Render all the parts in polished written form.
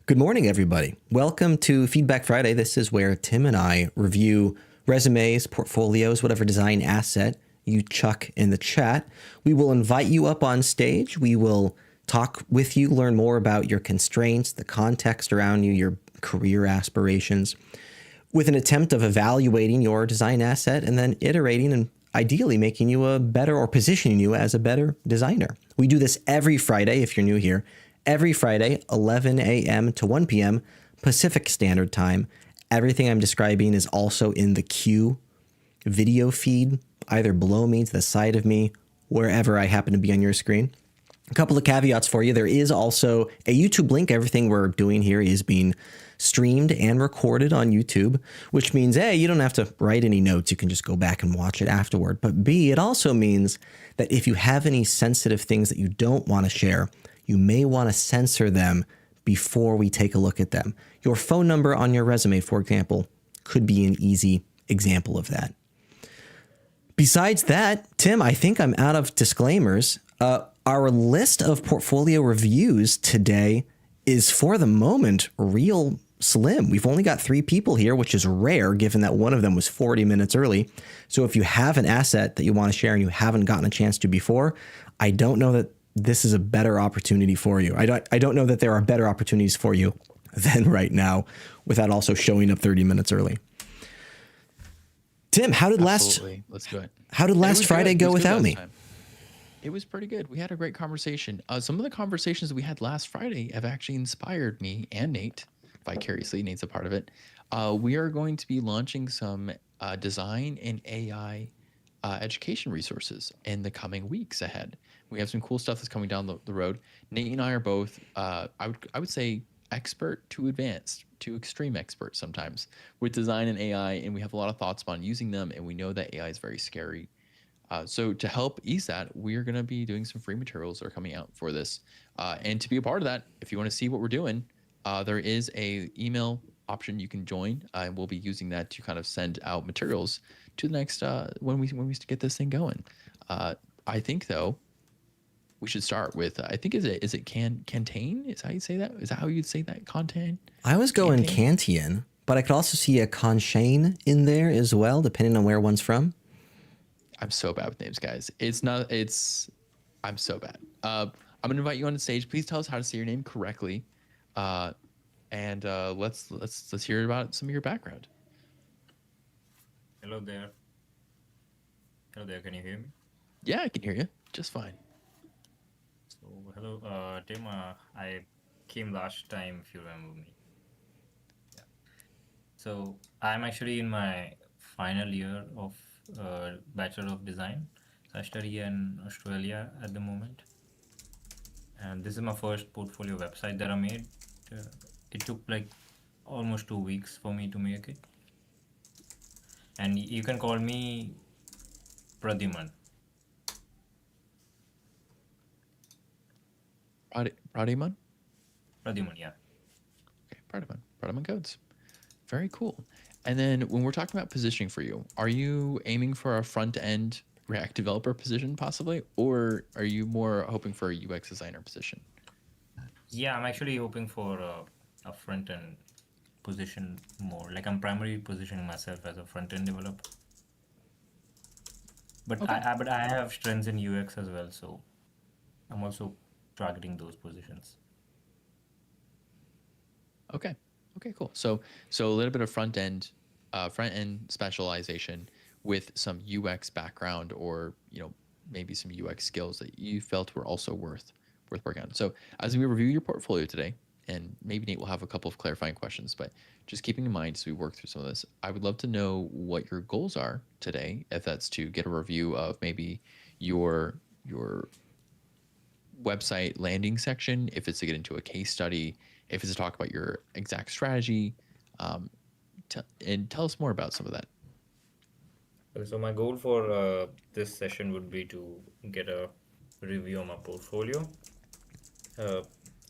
Good morning, everybody. Welcome to Feedback Friday. This is where Tim and I review resumes, portfolios, whatever design asset you chuck in the chat. We will invite you up on stage. We will talk with you, learn more about your constraints, the context around you, your career aspirations, with an attempt of evaluating your design asset and then iterating and ideally making you a better or positioning you as a better designer. We do this every Friday if you're new here. Every Friday, 11 a.m. to 1 p.m. Pacific Standard Time. Everything I'm describing is also in the Q video feed, either below me, to the side of me, wherever I happen to be on your screen. A couple of caveats for you. There is also a YouTube link. Everything we're doing here is being streamed and recorded on YouTube, which means A, you don't have to write any notes. You can just go back and watch it afterward. But B, it also means that if you have any sensitive things that you don't want to share, you may want to censor them before we take a look at them. Your phone number on your resume, for example, could be an easy example of that. Besides that, Tim, I think I'm out of disclaimers. Our list of portfolio reviews today is, for the moment, real slim. We've only got 3 people here, which is rare given that one of them was 40 minutes early. So if you have an asset that you want to share and you haven't gotten a chance to before, I don't know that this is a better opportunity for you. I don't know that there are better opportunities for you than right now without also showing up 30 minutes early. Tim, how did Let's do it. How did last Friday go without me? It was pretty good. We had a great conversation. Some of the conversations that we had last Friday have actually inspired me and Nate vicariously. Nate's a part of it. We are going to be launching some design and AI education resources in the coming weeks ahead. We have some cool stuff that's coming down the road. Nate and I are both, I would say, expert to advanced to extreme expert sometimes with design and AI, and we have a lot of thoughts on using them, and we know that AI is very scary. So to help ease that, we're going to be doing some free materials that are coming out for this. And to be a part of that, if you want to see what we're doing, there is a email option you can join, and we'll be using that to kind of send out materials to the next when we get this thing going. I think though, we should start with I think is it Kantian? Is how you say that? Is that how you'd say that? Kantian? I was going Kantian, but I could also see a Kantian in there as well, depending on where one's from. I'm so bad with names, guys. I'm so bad. I'm gonna invite you on the stage. Please tell us how to say your name correctly, and let's hear about some of your background. Hello there. Hello there. Can you hear me? Yeah, I can hear you just fine. So hello, Tim. I came last time, if you remember me. Yeah. So I'm actually in my final year of Bachelor of Design. So I study in Australia at the moment, and this is my first portfolio website that I made. It took like almost 2 weeks for me to make it, and you can call me Pradhiman. Pradhiman? Pradhiman, yeah. Okay, Pradhiman codes. Very cool. And then when we're talking about positioning for you, are you aiming for a front-end React developer position possibly, or are you more hoping for a UX designer position? Yeah, I'm actually hoping for a front-end position more. Like I'm primarily positioning myself as a front-end developer. But Okay. I have strengths in UX as well, so I'm also targeting those positions. Okay, cool. So a little bit of front end specialization with some UX background, or maybe some UX skills that you felt were also worth working on. So as we review your portfolio today, and maybe Nate will have a couple of clarifying questions, but just keeping in mind as we work through some of this, I would love to know what your goals are today, if that's to get a review of maybe your website landing section, if it's to get into a case study, if it's to talk about your exact strategy, and tell us more about some of that. So my goal for this session would be to get a review of my portfolio,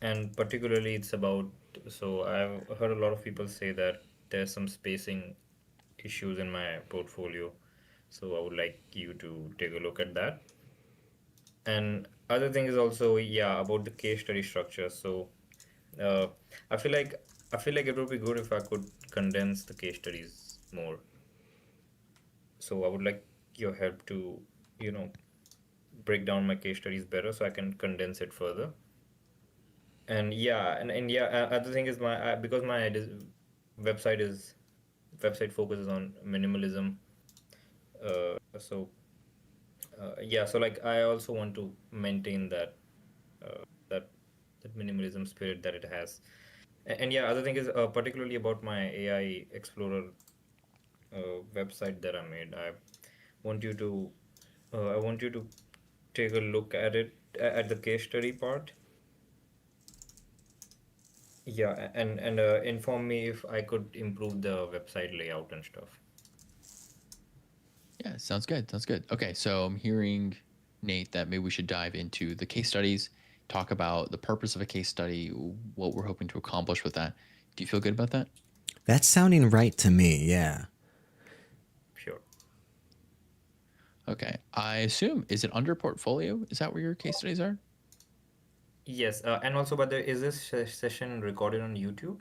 and particularly it's about, so I've heard a lot of people say that there's some spacing issues in my portfolio, so I would like you to take a look at that. And other thing is also, yeah, about the case study structure. So Uh, I feel like it would be good if I could condense the case studies more. So I would like your help to, you know, break down my case studies better so I can condense it further. And yeah, and yeah, other thing is because my website is website focuses on minimalism. So yeah, so like I also want to maintain that that minimalism spirit that it has. And yeah, other thing is particularly about my AI Explorer website that I made. Want you to I want you to take a look at it at the case study part. Yeah, and inform me if I could improve the website layout and stuff. Yeah, sounds good. Sounds good. Okay, so I'm hearing, Nate, that maybe we should dive into the case studies, talk about the purpose of a case study, what we're hoping to accomplish with that. Do you feel good about that? That's sounding right to me. Yeah. Sure. Okay. I assume, is it under portfolio? Is that where your case studies are? Yes, and also, but is this session recorded on YouTube?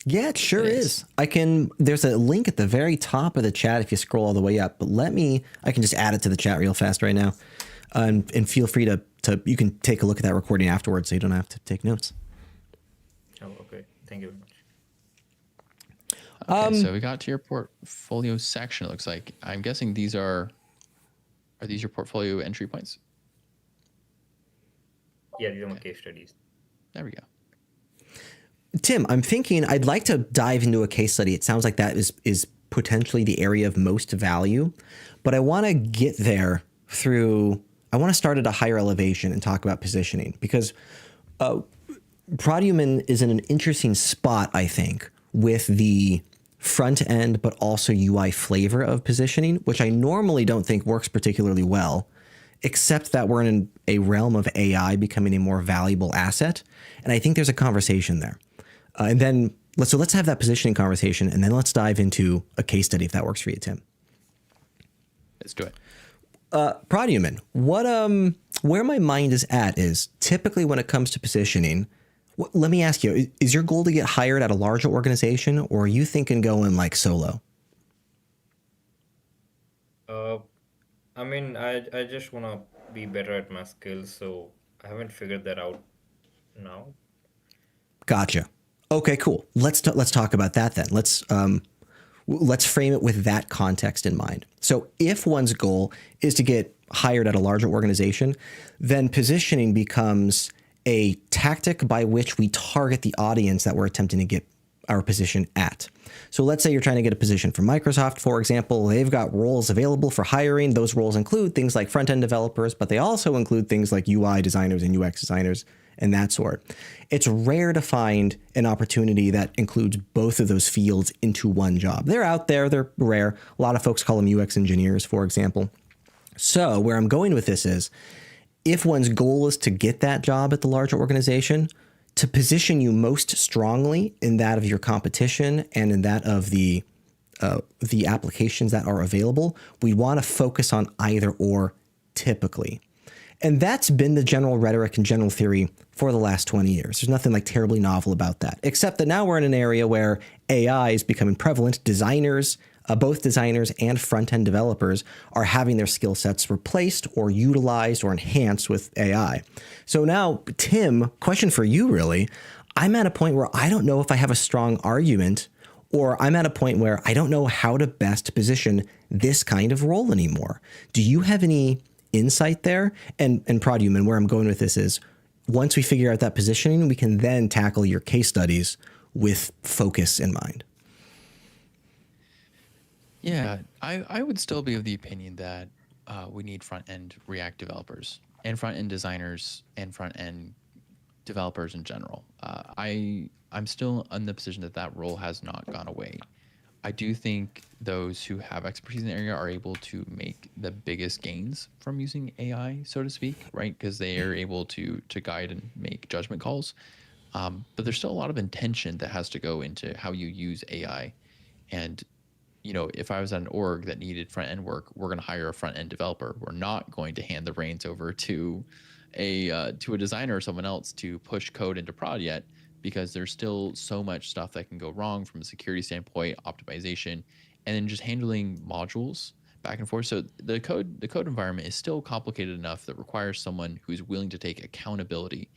Yeah, it sure It is. is. There's a link at the very top of the chat if you scroll all the way up, but I can just add it to the chat real fast right now. And feel free you can take a look at that recording afterwards so you don't have to take notes. Oh, okay. Thank you very much. Okay, so we got to your portfolio section, it looks like. I'm guessing these are these your portfolio entry points? Yeah, these are my case studies. There we go. Tim, I'm thinking I'd like to dive into a case study. It sounds like that is potentially the area of most value, but I want to get there I want to start at a higher elevation and talk about positioning because Produman is in an interesting spot, I think, with the front end, but also UI flavor of positioning, which I normally don't think works particularly well, except that we're in a realm of AI becoming a more valuable asset. And I think there's a conversation there. And then let's have that positioning conversation, and then let's dive into a case study if that works for you, Tim. Let's do it. Produman, where my mind is at is typically when it comes to positioning. Let me ask you: is your goal to get hired at a larger organization, or are you thinking going like solo? I mean, I just want to be better at my skills, so I haven't figured that out now. Gotcha. Okay, cool. Let's talk about that then. Let's frame it with that context in mind. So if one's goal is to get hired at a larger organization, then positioning becomes a tactic by which we target the audience that we're attempting to get our position at. So let's say you're trying to get a position for Microsoft, for example. They've got roles available for hiring. Those roles include things like front-end developers, but they also include things like UI designers and UX designers and that sort. It's rare to find an opportunity that includes both of those fields into one job. They're out there, they're rare. A lot of folks call them UX engineers, for example. So where I'm going with this is, if one's goal is to get that job at the larger organization, to position you most strongly in that of your competition and in that of the applications that are available, we want to focus on either or typically. And that's been the general rhetoric and general theory for the last 20 years. There's nothing like terribly novel about that, except that now we're in an area where AI is becoming prevalent. Designers, both designers and front-end developers are having their skill sets replaced or utilized or enhanced with AI. So now, Tim, question for you really. I'm at a point where I don't know if I have a strong argument, or I'm at a point where I don't know how to best position this kind of role anymore. Do you have any insight there? And Produman, where I'm going with this is, once we figure out that positioning, we can then tackle your case studies with focus in mind. Yeah, I would still be of the opinion that we need front-end React developers and front-end designers and front-end developers in general. I'm still in the position that role has not gone away. I do think those who have expertise in the area are able to make the biggest gains from using AI, so to speak, right? Because they are able to guide and make judgment calls. But there's still a lot of intention that has to go into how you use AI. And if I was at an org that needed front end work, we're going to hire a front end developer. We're not going to hand the reins over to a designer or someone else to push code into prod yet, because there's still so much stuff that can go wrong from a security standpoint, optimization, and then just handling modules back and forth. So the code environment is still complicated enough that requires someone who's willing to take accountability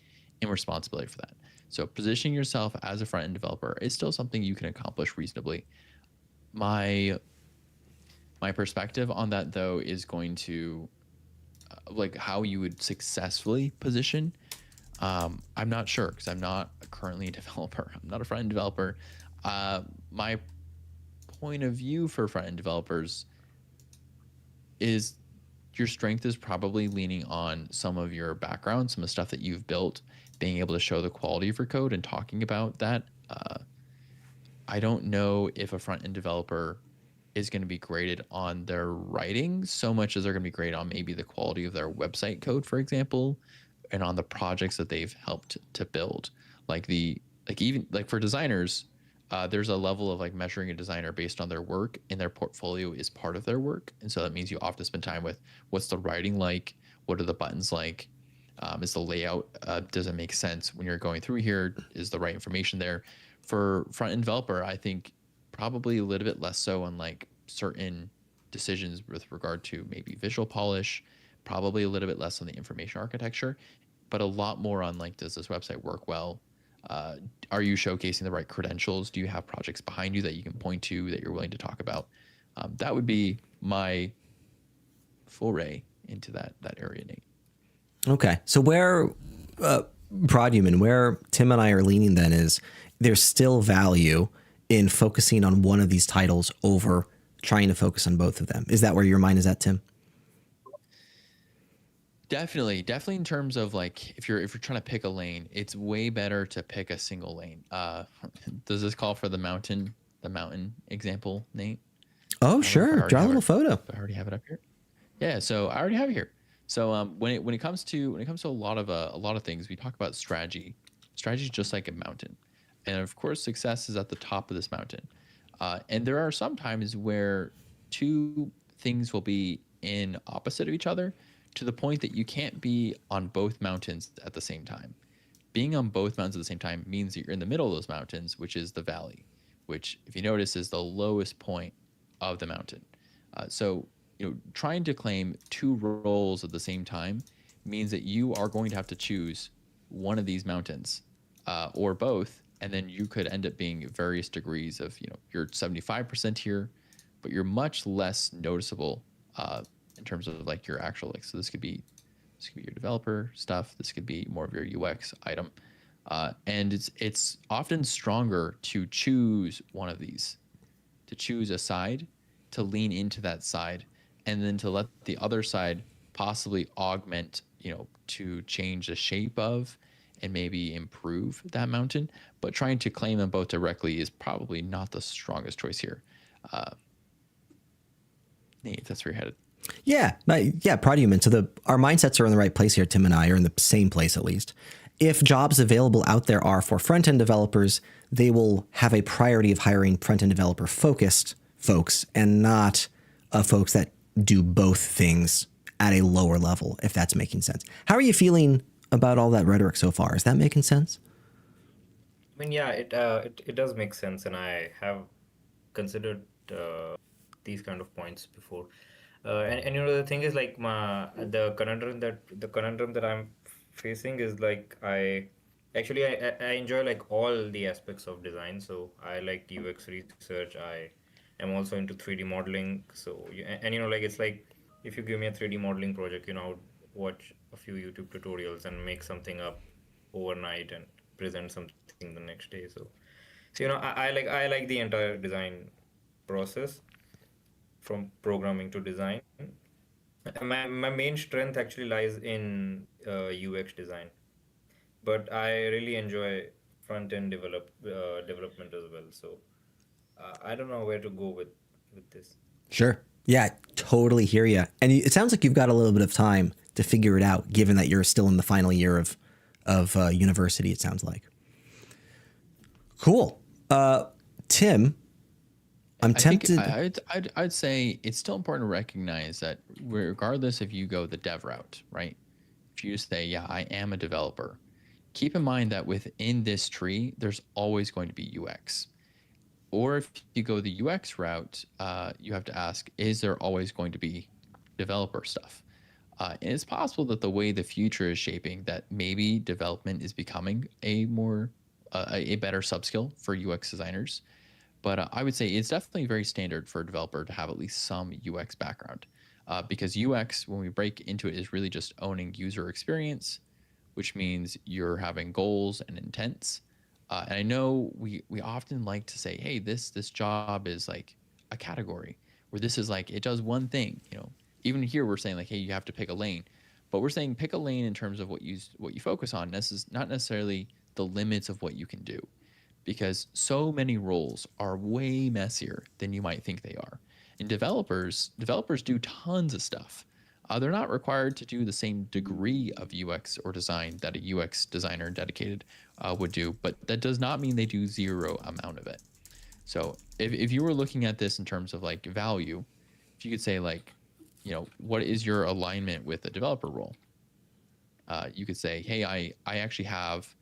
and responsibility for that. So positioning yourself as a front end developer is still something you can accomplish reasonably. My perspective on that, though, is going to like how you would successfully position. I'm not sure because I'm not currently a developer. I'm not a front end developer. My point of view for front end developers is your strength is probably leaning on some of your background, some of the stuff that you've built, being able to show the quality of your code and talking about that. I don't know if a front end developer is going to be graded on their writing so much as they're going to be graded on maybe the quality of their website code, for example, and on the projects that they've helped to build. Even for designers, there's a level of like measuring a designer based on their work, and their portfolio is part of their work. And so that means you often spend time with what's the writing like, what are the buttons like, is the layout, does it make sense when you're going through here, is the right information there. For front end developer, I think probably a little bit less so on like certain decisions with regard to maybe visual polish, probably a little bit less on the information architecture, but a lot more on like, does this website work well? Are you showcasing the right credentials? Do you have projects behind you that you can point to that you're willing to talk about? That would be my foray into that area, Nate. Okay. So where, Pradyuman, where Tim and I are leaning then is there's still value in focusing on one of these titles over trying to focus on both of them. Is that where your mind is at, Tim? Definitely in terms of like if you're trying to pick a lane, it's way better to pick a single lane. Does this call for the mountain example, Nate? Oh, sure. Draw a little photo. I already have it up here. Yeah, so I already have it here. So when it comes to a lot of things, we talk about strategy. Strategy is just like a mountain, and of course, success is at the top of this mountain. And there are some times where two things will be in opposite of each other, to the point that you can't be on both mountains at the same time. Being on both mountains at the same time means that you're in the middle of those mountains, which is the valley, which, if you notice, is the lowest point of the mountain. So trying to claim two roles at the same time means that you are going to have to choose one of these mountains, or both, and then you could end up being various degrees of, you're 75% here, but you're much less noticeable in terms of like your actual, like, so this could be your developer stuff. This could be more of your UX item. And it's often stronger to choose one of these, to choose a side, to lean into that side, and then to let the other side possibly augment, to change the shape of and maybe improve that mountain. But trying to claim them both directly is probably not the strongest choice here. Nate, if that's where you're headed. Yeah, Pradyuman. So our mindsets are in the right place here. Tim and I are in the same place, at least. If jobs available out there are for front-end developers, they will have a priority of hiring front-end developer focused folks and not folks that do both things at a lower level, if that's making sense. How are you feeling about all that rhetoric so far? Is that making sense? I mean, yeah, it does make sense, and I have considered these kind of points before. And the thing is, like, the conundrum that I'm facing is like, I enjoy like all the aspects of design. So I like UX research. I am also into 3D modeling. So like, it's like, if you give me a 3D modeling project, I would watch a few YouTube tutorials and make something up overnight and present something the next day. So I like the entire design process, from programming to design. My main strength actually lies in UX design, but I really enjoy front end development as well. So I don't know where to go with this. Sure. Yeah, totally hear you. And it sounds like you've got a little bit of time to figure it out, given that you're still in the final year of university, it sounds like. Cool. Tim, I'm tempted. I'd say it's still important to recognize that regardless if you go the dev route, right? If you say, yeah, I am a developer, keep in mind that within this tree, there's always going to be UX. Or if you go the UX route, you have to ask, is there always going to be developer stuff? And it's possible that the way the future is shaping, that maybe development is becoming a better subskill for UX designers. But I would say it's definitely very standard for a developer to have at least some UX background, because UX, when we break into it, is really just owning user experience, which means you're having goals and intents. And I know we often like to say, hey, this job is like a category, where this is like, it does one thing. Even here we're saying like, hey, you have to pick a lane, but we're saying pick a lane in terms of what you focus on. This is not necessarily the limits of what you can do, because so many roles are way messier than you might think they are. And developers do tons of stuff. They're not required to do the same degree of UX or design that a UX designer dedicated would do, but that does not mean they do zero amount of it. So if you were looking at this in terms of like value, if you could say like, what is your alignment with a developer role? You could say, hey, I actually have,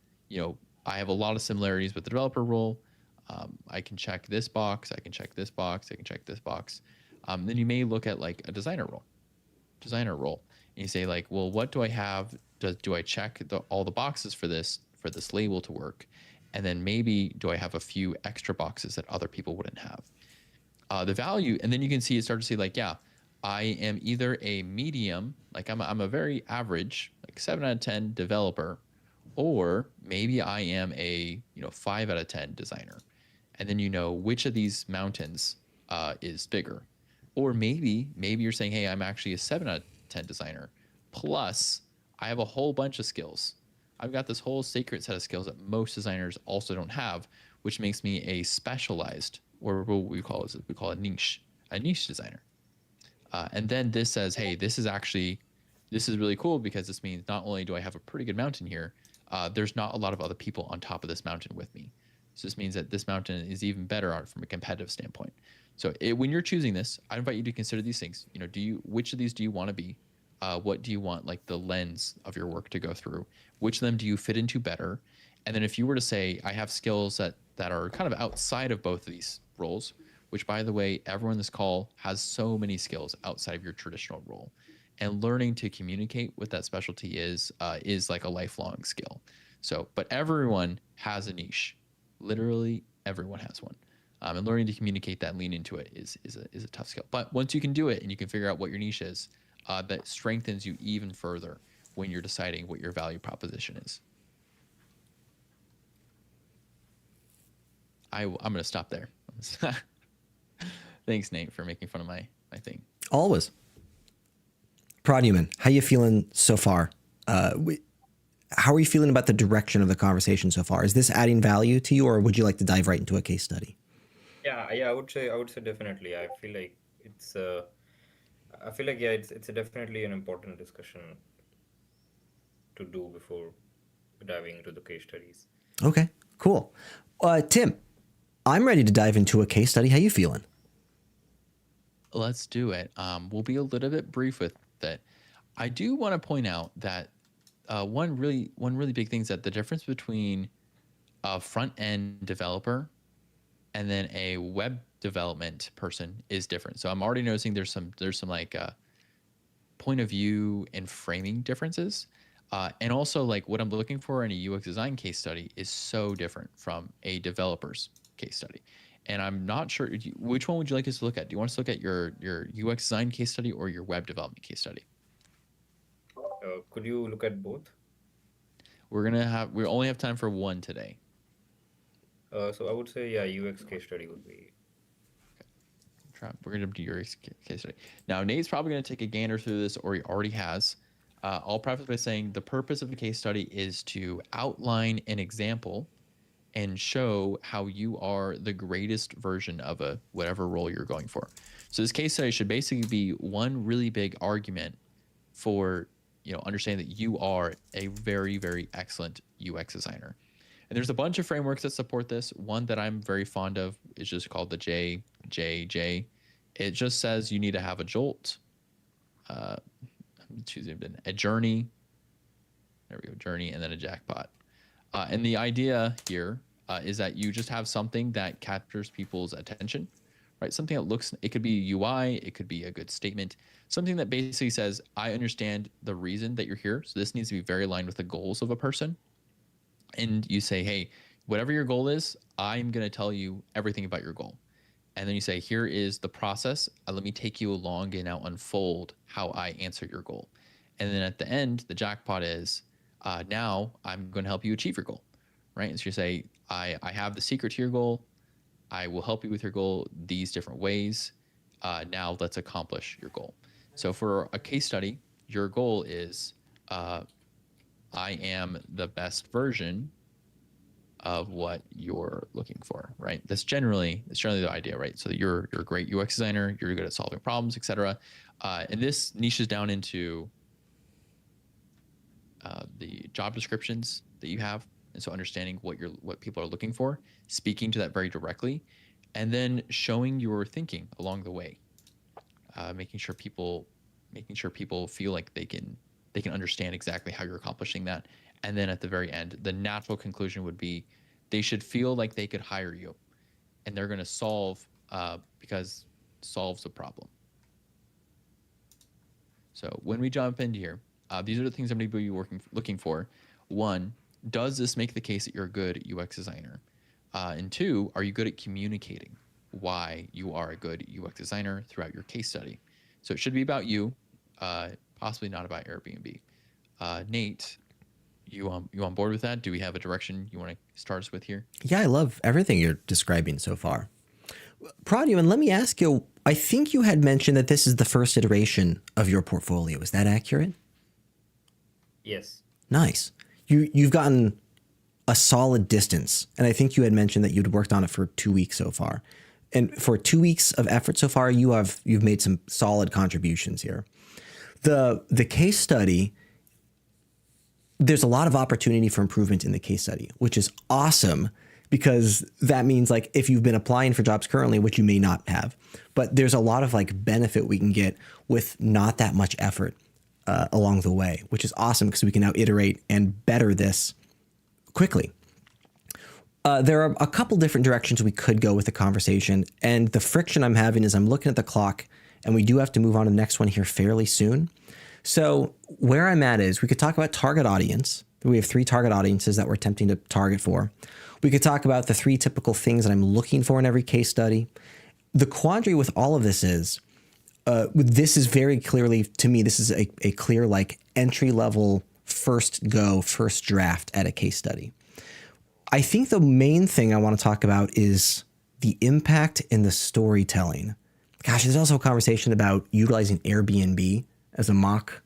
I have a lot of similarities with the developer role. I can check this box. I can check this box. I can check this box. Then you may look at like a designer role. And you say like, well, what do I have? Do I check all the boxes for this label to work? And then maybe do I have a few extra boxes that other people wouldn't have? The value, and then you can start to see like, yeah, I am either a medium, like I'm a very average, like 7 out of 10 developer, or maybe I am a 5 out of 10 designer. And then which of these mountains is bigger. Or maybe you're saying, hey, I'm actually a 7 out of 10 designer, plus I have a whole bunch of skills. I've got this whole sacred set of skills that most designers also don't have, which makes me a specialized, or what we call a niche designer. And then this says, hey, this is really cool, because this means not only do I have a pretty good mountain here, there's not a lot of other people on top of this mountain with me. So this means that this mountain is even better from a competitive standpoint. So when you're choosing this, I invite you to consider these things. Which of these do you want to be? What do you want like the lens of your work to go through? Which of them do you fit into better? And then if you were to say, I have skills that are kind of outside of both of these roles, which by the way, everyone in this call has so many skills outside of your traditional role. And learning to communicate what that specialty is like a lifelong skill. So, but everyone has a niche. Literally everyone has one. And learning to communicate that and lean into it is a tough skill. But once you can do it and you can figure out what your niche is, that strengthens you even further when you're deciding what your value proposition is. I'm going to stop there. Thanks, Nate, for making fun of my thing. Always. Pradyuman, how you feeling so far? How are you feeling about the direction of the conversation so far? Is this adding value to you, or would you like to dive right into a case study? Yeah, I would say definitely. I feel like it's definitely an important discussion to do before diving into the case studies. Okay, cool. Tim, I'm ready to dive into a case study. How you feeling? Let's do it. We'll be a little bit brief with it. I do want to point out that one really big thing is that the difference between a front-end developer and then a web development person is different. So I'm already noticing there's some like point of view and framing differences. And also like what I'm looking for in a UX design case study is so different from a developer's case study. And I'm not sure, which one would you like us to look at? Do you want us to look at your UX design case study or your web development case study? Could you look at both? We only have time for one today. So I would say, yeah, UX case study would be. Okay. We're going to do your case study. Now, Nate's probably going to take a gander through this, or he already has. I'll preface by saying the purpose of the case study is to outline an example and show how you are the greatest version of whatever role you're going for. So this case study should basically be one really big argument for understanding that you are a very, very excellent UX designer. And there's a bunch of frameworks that support this. One that I'm very fond of is just called the JJJ. It just says you need to have a jolt, I'm choosing a journey. There we go, journey, and then a jackpot. And the idea here is that you just have something that captures people's attention, right? Something that looks, it could be UI, it could be a good statement, something that basically says, I understand the reason that you're here. So this needs to be very aligned with the goals of a person. And you say, hey, whatever your goal is, I'm going to tell you everything about your goal. And then you say, here is the process. Let me take you along and now unfold how I answer your goal. And then at the end, the jackpot is, now I'm going to help you achieve your goal, right? And so you say, I have the secret to your goal. I will help you with your goal these different ways. Now let's accomplish your goal. So for a case study, your goal is, I am the best version of what you're looking for, right? That's generally the idea, right? So that you're a great UX designer, you're good at solving problems, etc. And this niches down into the job descriptions that you have, and so understanding what people are looking for, speaking to that very directly, and then showing your thinking along the way, making sure people feel like they can understand exactly how you're accomplishing that. And then at the very end, the natural conclusion would be they should feel like they could hire you, and they're going to solve because solves a problem. So when we jump into here, these are the things I'm going to be looking for. One, does this make the case that you're a good UX designer? And two, are you good at communicating why you are a good UX designer throughout your case study? So it should be about you, possibly not about Airbnb. Nate, you on board with that? Do we have a direction you want to start us with here? Yeah, I love everything you're describing so far. Pradyuman, and let me ask you, I think you had mentioned that this is the first iteration of your portfolio. Is that accurate? Yes. Nice. You've gotten a solid distance, and I think you had mentioned that you'd worked on it for 2 weeks so far. And for 2 weeks of effort so far, you've made some solid contributions here. The case study, there's a lot of opportunity for improvement in the case study, which is awesome, because that means, like, if you've been applying for jobs currently, which you may not have, but there's a lot of like benefit we can get with not that much effort along the way, which is awesome, because we can now iterate and better this quickly. There are a couple different directions we could go with the conversation, and the friction I'm having is I'm looking at the clock, and we do have to move on to the next one here fairly soon. So where I'm at is we could talk about target audience. We have 3 target audiences that we're attempting to target for. We could talk about the 3 typical things that I'm looking for in every case study. The quandary with all of this is, this is very clearly, to me, this is a clear, like, entry-level first draft at a case study. I think the main thing I want to talk about is the impact in the storytelling. Gosh, there's also a conversation about utilizing Airbnb as a mock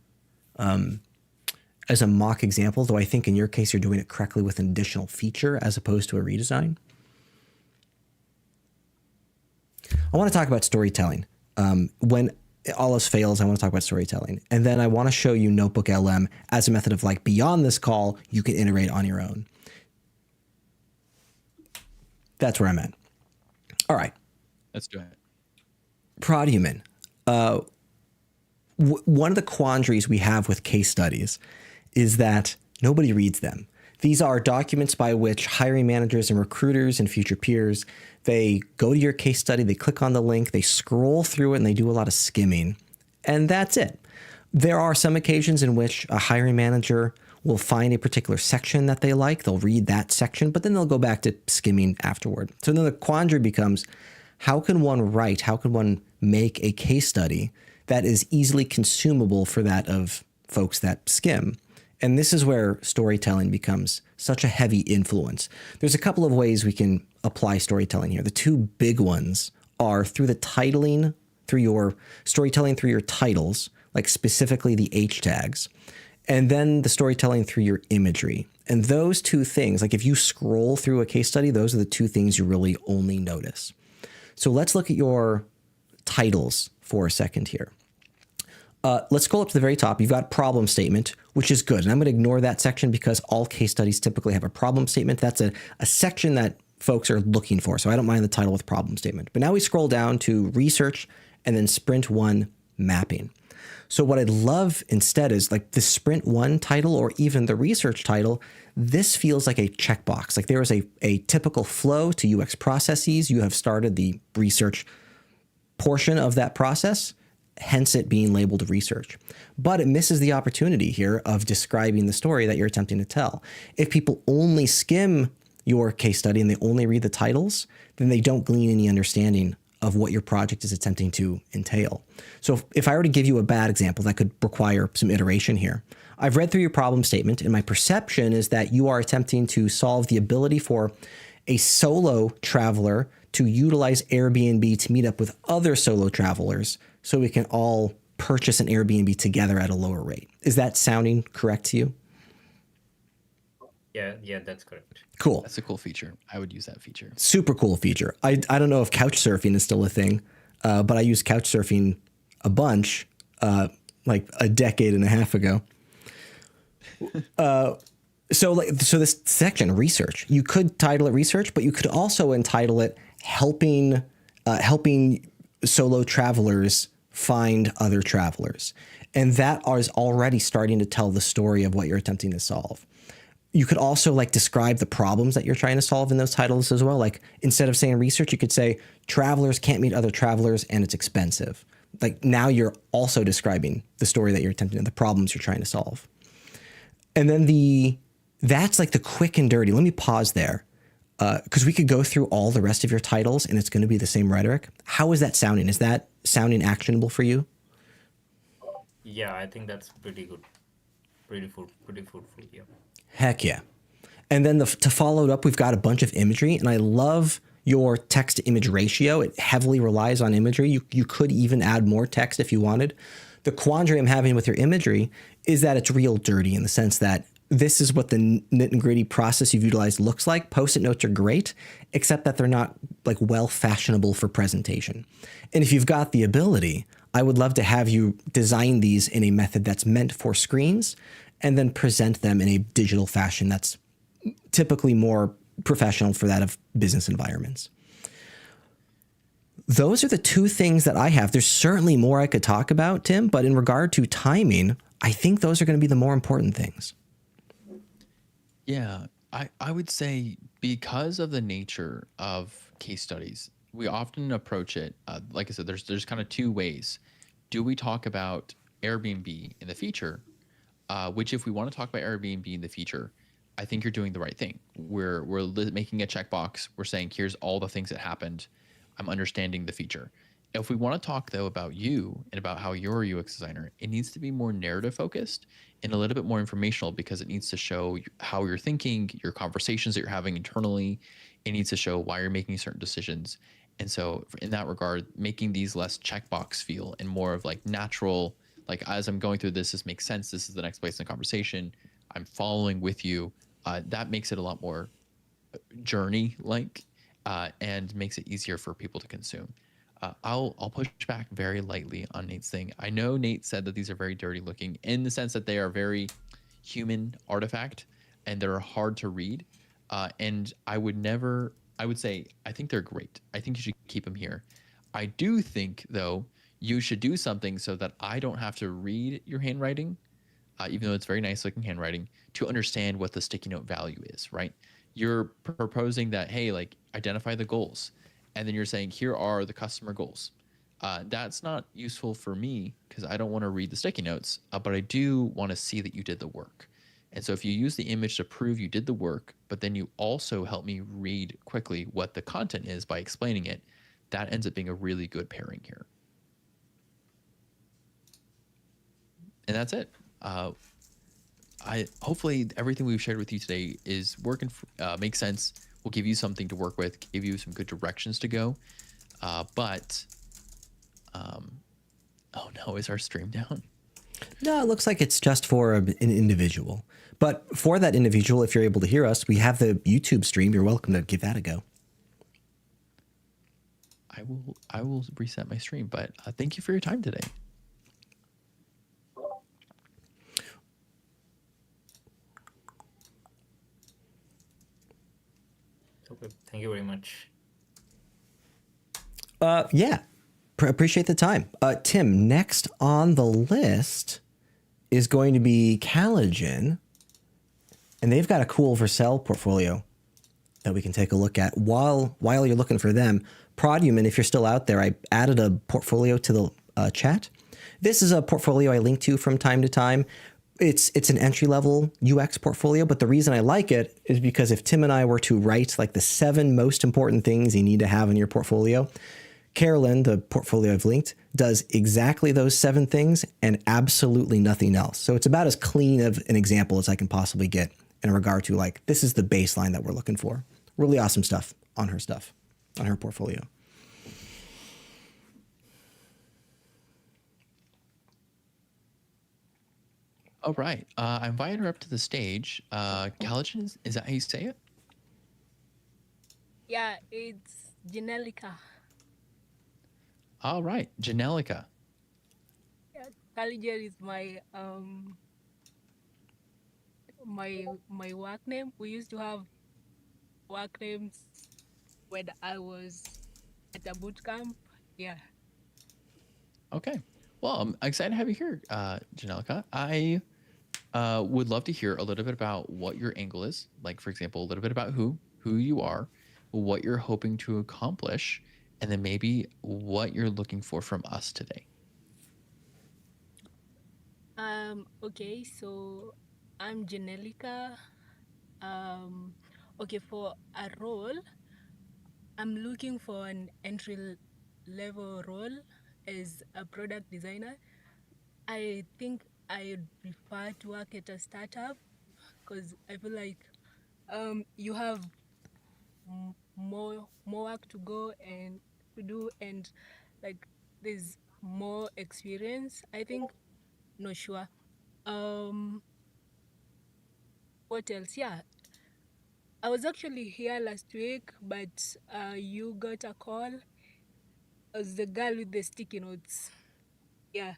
example, though I think in your case you're doing it correctly with an additional feature as opposed to a redesign. I want to talk about storytelling. When all else fails, I want to talk about storytelling. And then I want to show you Notebook LM as a method of, like, beyond this call, you can iterate on your own. That's where I'm at. All right. Let's do it. Pradyuman, one of the quandaries we have with case studies is that nobody reads them. These are documents by which hiring managers and recruiters and future peers, they go to your case study, they click on the link, they scroll through it, and they do a lot of skimming. And that's it. There are some occasions in which a hiring manager will find a particular section that they like. They'll read that section, but then they'll go back to skimming afterward. So then the quandary becomes, how can one make a case study that is easily consumable for that of folks that skim? And this is where storytelling becomes such a heavy influence. There's a couple of ways we can apply storytelling here. The 2 big ones are through the titling, through your storytelling, through your titles, like specifically the H tags, and then the storytelling through your imagery. And those 2 things, like if you scroll through a case study, those are the 2 things you really only notice. So let's look at your titles for a second here. Let's scroll up to the very top. You've got problem statement, which is good. And I'm going to ignore that section because all case studies typically have a problem statement. That's a section that folks are looking for. So I don't mind the title with problem statement. But now we scroll down to research and then sprint 1 mapping. So what I'd love instead is, like, the sprint 1 title or even the research title, This feels like a checkbox. Like there is a typical flow to UX processes. You have started the research portion of that process, hence it being labeled research. But it misses the opportunity here of describing the story that you're attempting to tell. If people only skim your case study and they only read the titles, then they don't glean any understanding of what your project is attempting to entail. So if I were to give you a bad example that could require some iteration here, I've read through your problem statement, and my perception is that you are attempting to solve the ability for a solo traveler to utilize Airbnb to meet up with other solo travelers so we can all purchase an Airbnb together at a lower rate. Is that sounding correct to you? Yeah, that's correct. Cool. That's a cool feature. I would use that feature. Super cool feature. I don't know if couch surfing is still a thing, but I used couch surfing a bunch, like a decade and a half ago. So this section, research, you could title it research, but you could also entitle it helping solo travelers find other travelers. And that is already starting to tell the story of what you're attempting to solve. You could also like describe the problems that you're trying to solve in those titles as well. Like instead of saying research, you could say travelers can't meet other travelers and it's expensive. Like now you're also describing the story that you're attempting, the problems you're trying to solve. And then that's like the quick and dirty. Let me pause there because we could go through all the rest of your titles and it's going to be the same rhetoric. How is that sounding? Is that sounding actionable for you? Yeah, I think that's pretty good. Pretty fruitful, yeah. Heck yeah. And then to follow it up, we've got a bunch of imagery, and I love your text to image ratio. It heavily relies on imagery. You could even add more text if you wanted. The quandary I'm having with your imagery is that it's real dirty in the sense that this is what the nit and gritty process you've utilized looks like. Post-it notes are great, except that they're not like well fashionable for presentation. And if you've got the ability, I would love to have you design these in a method that's meant for screens and then present them in a digital fashion that's typically more professional for that of business environments. Those are the two things that I have. There's certainly more I could talk about, Tim, but in regard to timing, I think those are going to be the more important things. Yeah, I would say because of the nature of case studies, we often approach it, like I said, there's kind of two ways. Do we talk about Airbnb in the feature? Which if we want to talk about Airbnb in the future, I think you're doing the right thing. We're making a checkbox. We're saying, here's all the things that happened. I'm understanding the feature. If we want to talk though about you and about how you're a UX designer, it needs to be more narrative focused and a little bit more informational because it needs to show how you're thinking, your conversations that you're having internally. It needs to show why you're making certain decisions. And so in that regard, making these less checkbox feel and more of like natural, like as I'm going through this makes sense. This is the next place in the conversation. I'm following with you. That makes it a lot more journey-like and makes it easier for people to consume. I'll push back very lightly on Nate's thing. I know Nate said that these are very dirty looking in the sense that they are very human artifact and they're hard to read. And I would say, I think they're great. I think you should keep them here. I do think though, you should do something so that I don't have to read your handwriting, even though it's very nice looking handwriting, to understand what the sticky note value is, right? You're proposing that, hey, like identify the goals. And then you're saying, here are the customer goals. That's not useful for me because I don't want to read the sticky notes, but I do want to see that you did the work. And so if you use the image to prove you did the work, but then you also help me read quickly what the content is by explaining it, that ends up being a really good pairing here. And that's it. Hopefully everything we've shared with you today is working, makes sense. We'll give you something to work with, give you some good directions to go. Oh no, is our stream down? No, it looks like it's just for an individual. But for that individual, if you're able to hear us, we have the YouTube stream. You're welcome to give that a go. I will reset my stream, but thank you for your time today. Okay, thank you very much. Yeah, appreciate the time. Tim, next on the list is going to be Calijen. And they've got a cool Vercel portfolio that we can take a look at while you're looking for them. Produman, if you're still out there, I added a portfolio to the chat. This is a portfolio I link to from time to time. It's an entry-level UX portfolio, but the reason I like it is because if Tim and I were to write like the 7 most important things you need to have in your portfolio, Carolyn, the portfolio I've linked, does exactly those 7 things and absolutely nothing else. So it's about as clean of an example as I can possibly get in regard to like, this is the baseline that we're looking for. Really awesome stuff, on her portfolio. All right. I invited her up to the stage. Calijen, is that how you say it? Yeah, it's Janelica. All right. Janelica. Yeah, Calijen is my my work name. We used to have work names when I was at a boot camp. Yeah. Okay. Well, I'm excited to have you here, Janelica. I would love to hear a little bit about what your angle is. Like, for example, a little bit about who you are, what you're hoping to accomplish, and then maybe what you're looking for from us today. Okay, so I'm Janelica. Okay, for a role, I'm looking for an entry level role as a product designer. I think I prefer to work at a startup because I feel like you have more work to go and to do, and like there's more experience. I think, not sure. What else? Yeah, I was actually here last week, but you got a call as the girl with the sticky notes. Yeah.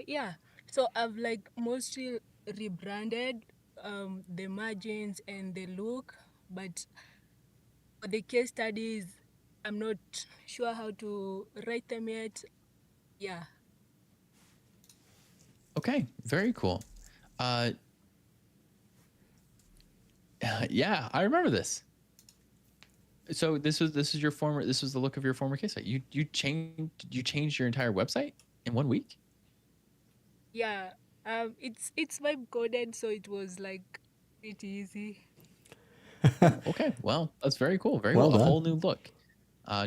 Yeah. So I've like mostly rebranded the margins and the look, but for the case studies, I'm not sure how to write them yet. Yeah. Okay. Very cool. Yeah, I remember this. So this was the look of your former case site. You changed your entire website in 1 week? Yeah. It's vibe coded, so it was like pretty easy. Okay, well, that's very cool. Very Well cool. A done. whole new look,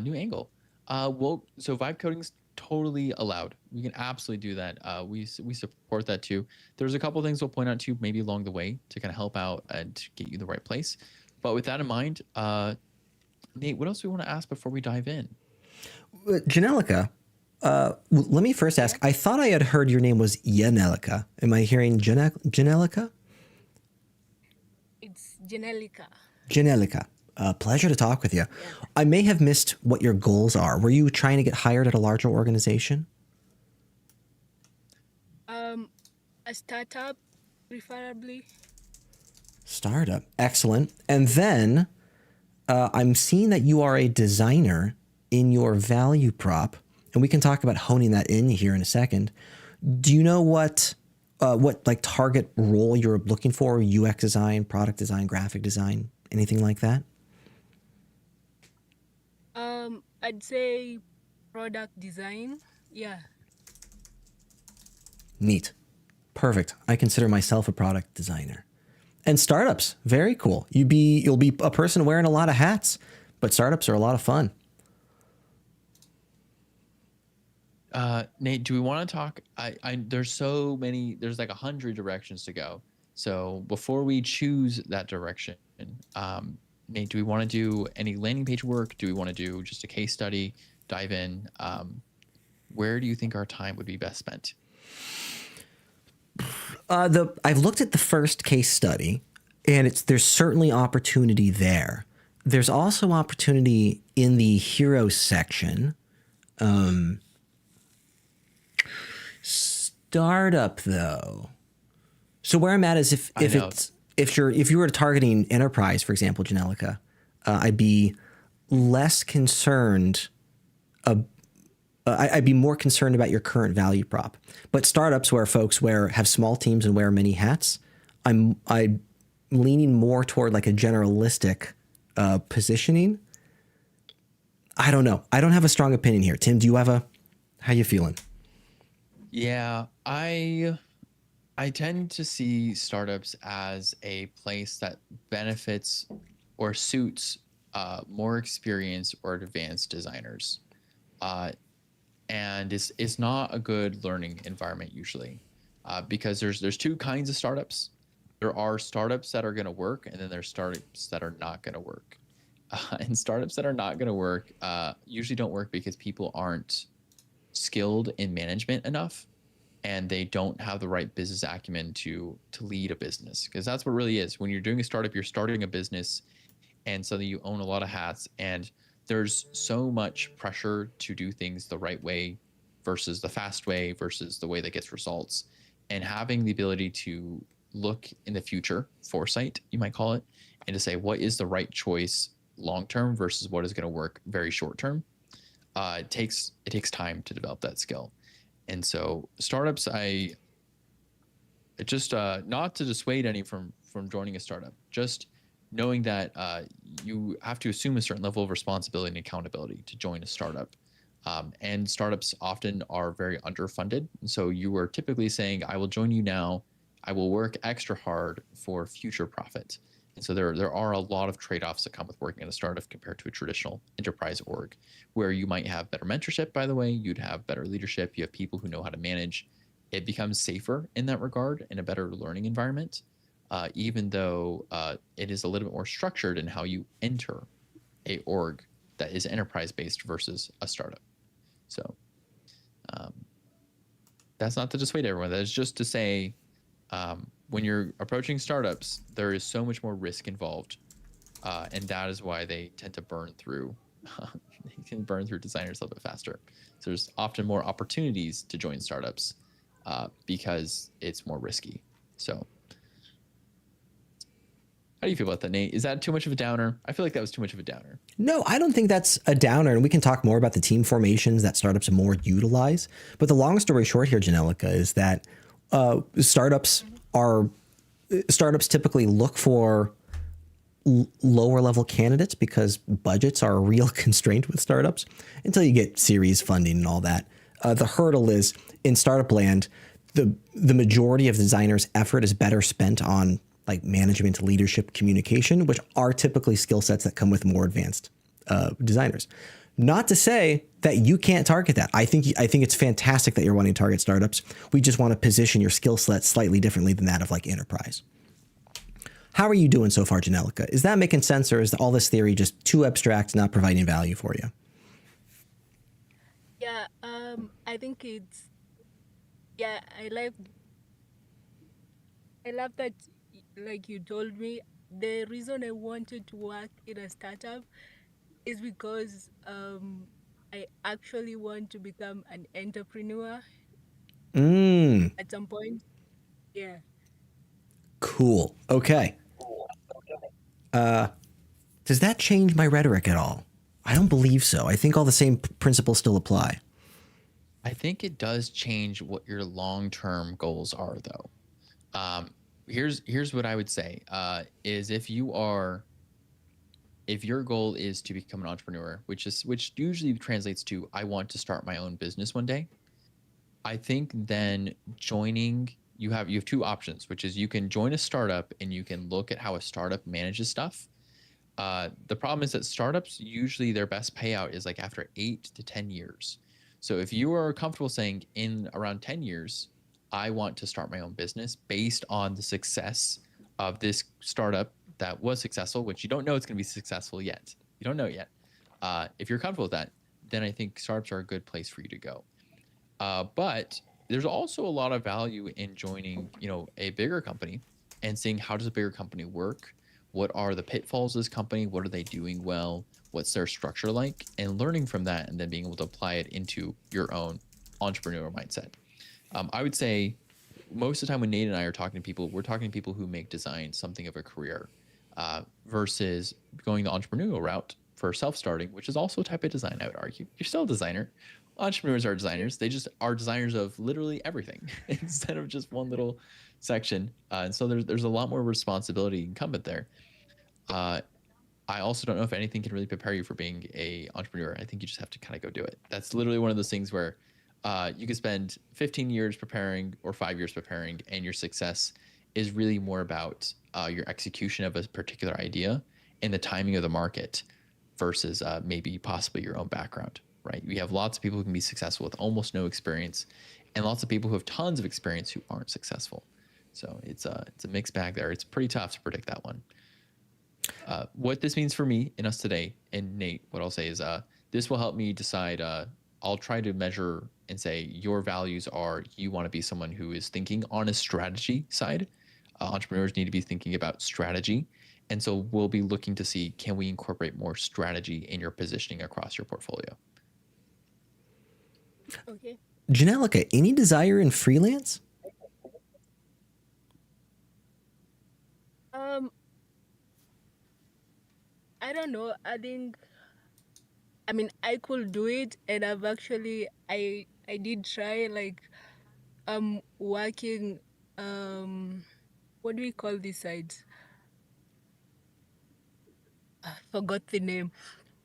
new angle. Well, so vibe coding's totally allowed. We can absolutely do that. We support that too. There's a couple things we'll point out to you maybe along the way to kind of help out and to get you the right place. But with that in mind, Nate, what else do we want to ask before we dive in? Janelica, let me first ask, I thought I had heard your name was Yanelica. Am I hearing Janelica? It's Janelica. Janelica. Pleasure to talk with you. I may have missed what your goals are. Were you trying to get hired at a larger organization? A startup, preferably. Startup. Excellent. And then I'm seeing that you are a designer in your value prop, and we can talk about honing that in here in a second. Do you know what like target role you're looking for? UX design, product design, graphic design, anything like that? I'd say product design. Yeah. Neat. Perfect. I consider myself a product designer. And startups, very cool. You'll be a person wearing a lot of hats, but startups are a lot of fun. Nate, do we want to talk? There's so many. There's like 100 directions to go. So before we choose that direction, Nate, do we want to do any landing page work? Do we want to do just a case study? Dive in. Where do you think our time would be best spent? I've looked at the first case study, and there's certainly opportunity there. There's also opportunity in the hero section. Startup though. So where I'm at is if you were targeting enterprise, for example, Janelica, I'd be less concerned. I'd be more concerned about your current value prop. But startups where folks have small teams and wear many hats, I'm leaning more toward like a generalistic positioning. I don't know. I don't have a strong opinion here. Tim, do you have a? How you feeling? Yeah, I tend to see startups as a place that benefits or suits more experienced or advanced designers, and it's not a good learning environment usually, because there's two kinds of startups. There are startups that are going to work, and then there's startups that are not going to work. And startups that are not going to work usually don't work because people aren't skilled in management enough, and they don't have the right business acumen to lead a business, because that's what it really is. When you're doing a startup, you're starting a business, and so you own a lot of hats, and there's so much pressure to do things the right way versus the fast way versus the way that gets results. And having the ability to look in the future, foresight you might call it, and to say what is the right choice long term versus what is going to work very short term, it takes time to develop that skill. And so startups, I just not to dissuade any from joining a startup, just knowing that you have to assume a certain level of responsibility and accountability to join a startup. And startups often are very underfunded. So you are typically saying, I will join you now. I will work extra hard for future profit. And so there are a lot of trade-offs that come with working at a startup compared to a traditional enterprise org, where you might have better mentorship, by the way, you'd have better leadership, you have people who know how to manage. It becomes safer in that regard and a better learning environment, even though it is a little bit more structured in how you enter a org that is enterprise-based versus a startup. So that's not to dissuade everyone. That is just to say, when you're approaching startups, there is so much more risk involved, and that is why they tend to burn through. They can burn through designers a little bit faster. So there's often more opportunities to join startups because it's more risky. So how do you feel about that, Nate? Is that too much of a downer? I feel like that was too much of a downer. No, I don't think that's a downer. And we can talk more about the team formations that startups more utilize. But the long story short here, Janelica, is that startups typically look for lower level candidates because budgets are a real constraint with startups until you get series funding and all that. The hurdle is in startup land, the majority of the designer's effort is better spent on like management, leadership, communication, which are typically skill sets that come with more advanced designers. Not to say that you can't target that. I think it's fantastic that you're wanting to target startups. We just want to position your skill set slightly differently than that of like enterprise. How are you doing so far, Janelica? Is that making sense, or is all this theory just too abstract, not providing value for you? Yeah, I think it's, yeah, I love that, like you told me, the reason I wanted to work in a startup is because I actually want to become an entrepreneur at some point. Yeah. Cool. Okay. Does that change my rhetoric at all? I don't believe so. I think all the same principles still apply. I think it does change what your long-term goals are, though. Here's what I would say is if your goal is to become an entrepreneur, which usually translates to I want to start my own business one day, I think then joining, you have two options, which is you can join a startup and you can look at how a startup manages stuff. The problem is that startups, usually their best payout is like after 8 to 10 years. So if you are comfortable saying in around 10 years, I want to start my own business based on the success of this startup that was successful, which you don't know it's going to be successful yet. You don't know yet. If you're comfortable with that, then I think startups are a good place for you to go. But there's also a lot of value in joining, a bigger company and seeing how does a bigger company work? What are the pitfalls of this company? What are they doing well? What's their structure like? And learning from that and then being able to apply it into your own entrepreneurial mindset. I would say most of the time when Nate and I are talking to people, we're talking to people who make design something of a career versus going the entrepreneurial route for self-starting, which is also a type of design, I would argue. You're still a designer. Entrepreneurs are designers. They just are designers of literally everything instead of just one little section. And so there's a lot more responsibility incumbent there. I also don't know if anything can really prepare you for being a entrepreneur. I think you just have to kind of go do it. That's literally one of those things where you could spend 15 years preparing or 5 years preparing, and your success is really more about your execution of a particular idea and the timing of the market versus maybe possibly your own background, right? We have lots of people who can be successful with almost no experience, and lots of people who have tons of experience who aren't successful. So it's a mixed bag there. It's pretty tough to predict that one. What this means for me and us today, and Nate, what I'll say is this will help me decide. I'll try to measure and say your values are you want to be someone who is thinking on a strategy side. Entrepreneurs need to be thinking about strategy. And so we'll be looking to see, can we incorporate more strategy in your positioning across your portfolio? Okay. Janelica, any desire in freelance? I don't know. I mean, I could do it, and I've actually, I did try, like, working, what do we call this site? I forgot the name.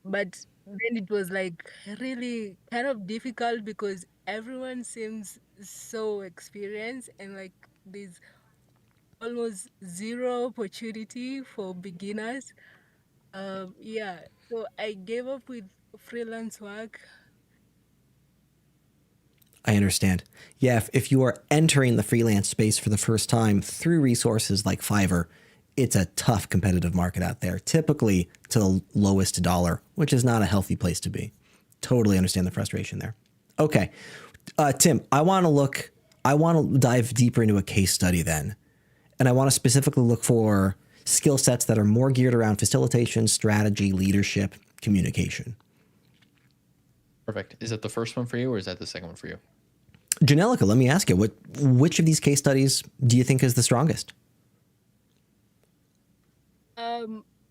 But then it was like really kind of difficult because everyone seems so experienced, and like there's almost zero opportunity for beginners. Yeah, so I gave up with freelance work. I understand. Yeah, if you are entering the freelance space for the first time through resources like Fiverr, it's a tough competitive market out there, typically to the lowest dollar, which is not a healthy place to be. Totally understand the frustration there. Okay, Tim, I want to dive deeper into a case study then. And I want to specifically look for skill sets that are more geared around facilitation, strategy, leadership, communication. Perfect. Is that the first one for you, or is that the second one for you? Janelica, let me ask you, which of these case studies do you think is the strongest?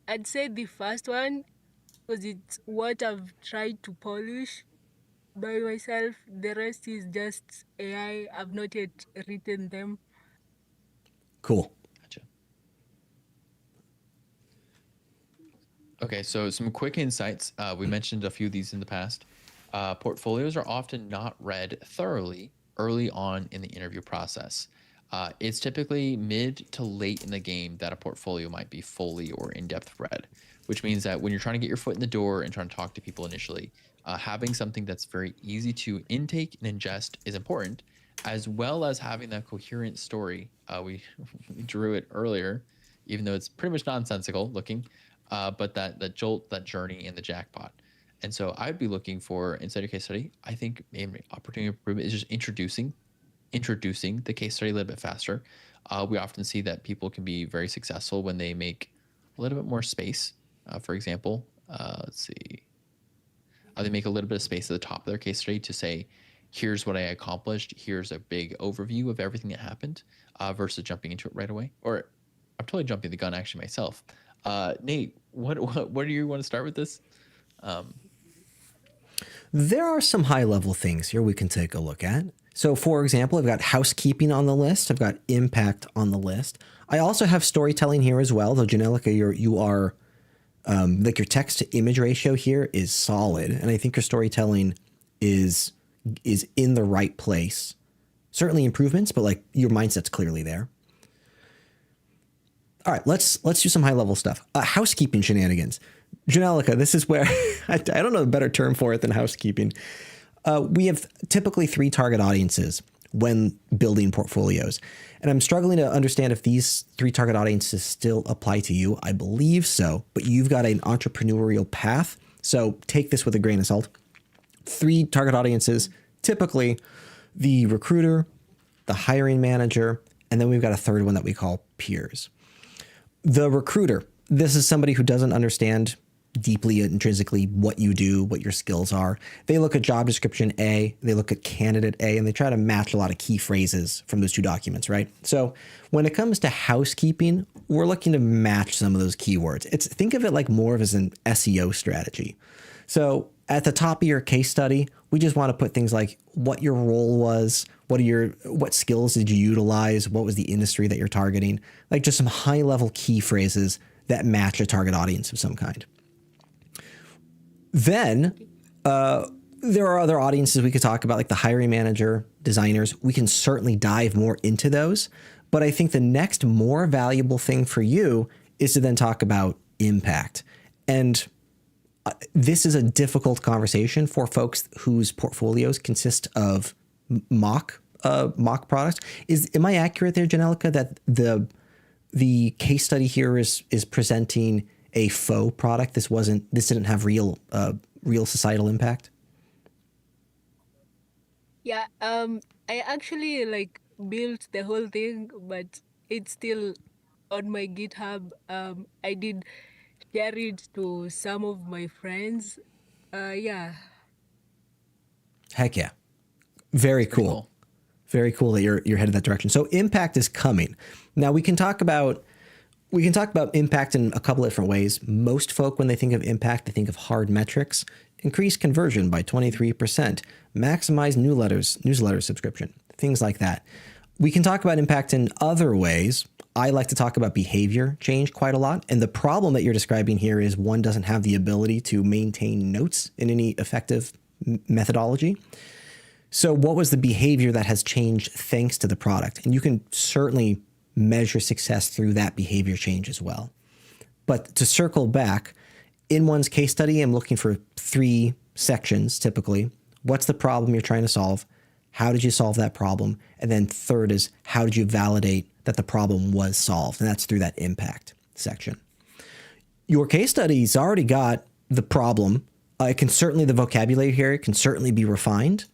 I'd say the first one, because it's what I've tried to polish by myself. The rest is just AI. I've not yet written them. Cool. Gotcha. Okay, so some quick insights. We mentioned a few of these in the past. Portfolios are often not read thoroughly early on in the interview process. It's typically mid to late in the game that a portfolio might be fully or in-depth read, which means that when you're trying to get your foot in the door and trying to talk to people initially, having something that's very easy to intake and ingest is important, as well as having that coherent story. We drew it earlier, even though it's pretty much nonsensical looking, but that jolt, that journey, and the jackpot. And so I'd be looking for, inside your case study, I think maybe opportunity improvement is just introducing the case study a little bit faster. We often see that people can be very successful when they make a little bit more space. For example, let's see. They make a little bit of space at the top of their case study to say, here's what I accomplished. Here's a big overview of everything that happened versus jumping into it right away. Or I'm totally jumping the gun actually myself. Nate, what do you want to start with this? There are some high-level things here we can take a look at. So, for example, I've got housekeeping on the list. I've got impact on the list. I also have storytelling here as well, though, Janelica, you are like your text to image ratio here is solid, and I think your storytelling is in the right place. Certainly improvements, but like your mindset's clearly there. All right, let's do some high-level stuff. Housekeeping shenanigans. Janelica, this is where I don't know a better term for it than housekeeping. We have typically 3 target audiences when building portfolios. And I'm struggling to understand if these 3 target audiences still apply to you. I believe so, but you've got an entrepreneurial path. So take this with a grain of salt. 3 target audiences, typically the recruiter, the hiring manager, and then we've got a third one that we call peers. The recruiter, this is somebody who doesn't understand deeply intrinsically what you do, what your skills are. They look at job description A, they look at candidate A, and they try to match a lot of key phrases from those two documents, right? So when it comes to housekeeping, we're looking to match some of those keywords. Think of it like more of as an SEO strategy. So at the top of your case study, we just want to put things like what your role was, what skills did you utilize, what was the industry that you're targeting, like just some high level key phrases that match a target audience of some kind. Then there are other audiences we could talk about, like the hiring manager, designers. We can certainly dive more into those. But I think the next more valuable thing for you is to then talk about impact. And this is a difficult conversation for folks whose portfolios consist of mock products. Am I accurate there, Janelica, that the case study here is presenting a faux product? This didn't have real societal impact? Yeah, I actually like built the whole thing, but it's still on my GitHub. I did share it to some of my friends. Yeah. Heck yeah. Very cool. Very cool that you're headed that direction. So impact is coming. Now we can talk about impact in a couple of different ways. Most folk, when they think of impact, they think of hard metrics: increase conversion by 23%, maximize newsletter subscription, things like that. We can talk about impact in other ways. I like to talk about behavior change quite a lot. And the problem that you're describing here is one doesn't have the ability to maintain notes in any effective methodology. So what was the behavior that has changed thanks to the product? And you can certainly measure success through that behavior change as well. But to circle back, in one's case study, I'm looking for 3 sections typically. What's the problem you're trying to solve? How did you solve that problem? And then third is, how did you validate that the problem was solved? And that's through that impact section. Your case study's already got the problem. The vocabulary here can certainly be refined.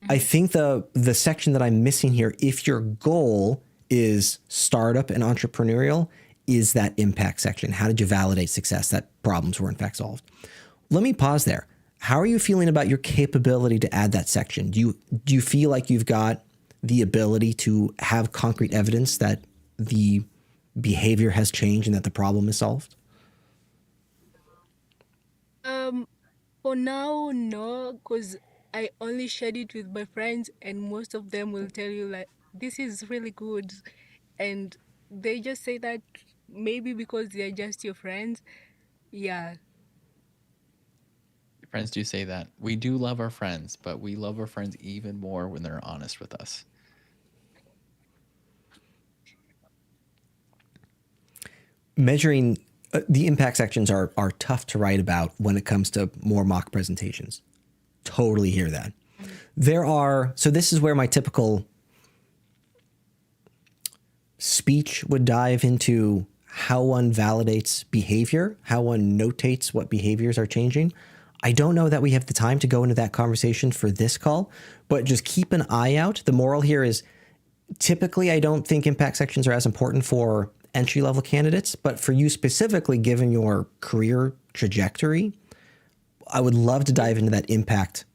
I think the section that I'm missing here, if your goal is startup and entrepreneurial, is that impact section. How did you validate success that problems were in fact solved? Let me pause there. How are you feeling about your capability to add that section? Do you feel like you've got the ability to have concrete evidence that the behavior has changed and that the problem is solved? For now, no, because I only shared it with my friends, and most of them will tell you like, this is really good. And they just say that maybe because they're just your friends. Yeah. Your friends do say that. We do love our friends, but we love our friends even more when they're honest with us. Measuring the impact sections are tough to write about when it comes to more mock presentations. Totally hear that. So this is where my typical speech would dive into how one validates behavior, how one notates what behaviors are changing. I don't know that we have the time to go into that conversation for this call, but just keep an eye out. The moral here is typically I don't think impact sections are as important for entry-level candidates, but for you specifically, given your career trajectory, I would love to dive into that impact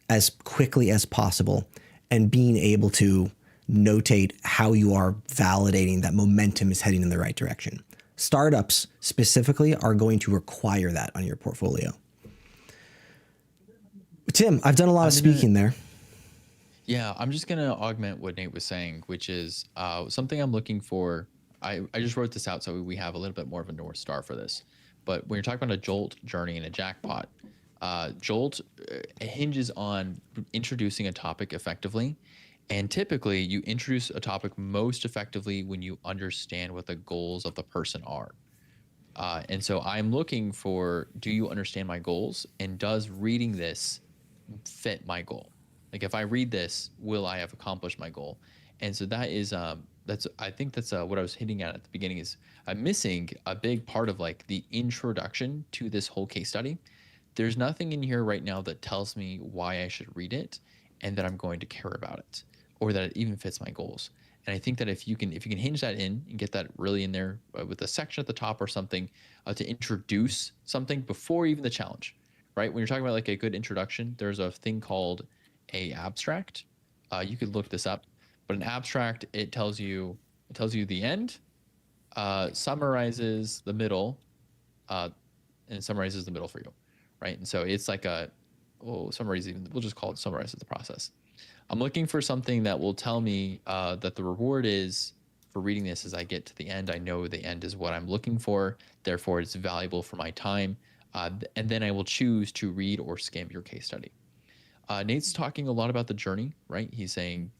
as quickly as possible and being able to notate how you are validating that momentum is heading in the right direction. Startups specifically are going to require that on your portfolio. Tim, I've done a lot of speaking there. Yeah, I'm just going to augment what Nate was saying, which is something I'm looking for. I just wrote this out so we have a little bit more of a North Star for this. But when you're talking about a jolt, journey, and a jackpot, jolt hinges on introducing a topic effectively. And typically, you introduce a topic most effectively when you understand what the goals of the person are. And so I'm looking for, do you understand my goals? And does reading this fit my goal? Like if I read this, will I have accomplished my goal? And so that is, I think that's what I was hitting at the beginning is I'm missing a big part of like the introduction to this whole case study. There's nothing in here right now that tells me why I should read it and that I'm going to care about it or that it even fits my goals. And I think that if you can hinge that in and get that really in there with a section at the top or something to introduce something before even the challenge, right? When you're talking about like a good introduction, there's a thing called a abstract. You could look this up, but an abstract, it tells you the end, summarizes the middle, and summarizes the middle for you, right? And so it's like summarize, even we'll just call it summarizes the process. I'm looking for something that will tell me that the reward is for reading this as I get to the end. I know the end is what I'm looking for. Therefore, it's valuable for my time. And then I will choose to read or skim your case study. Nate's talking a lot about the journey, right? He's saying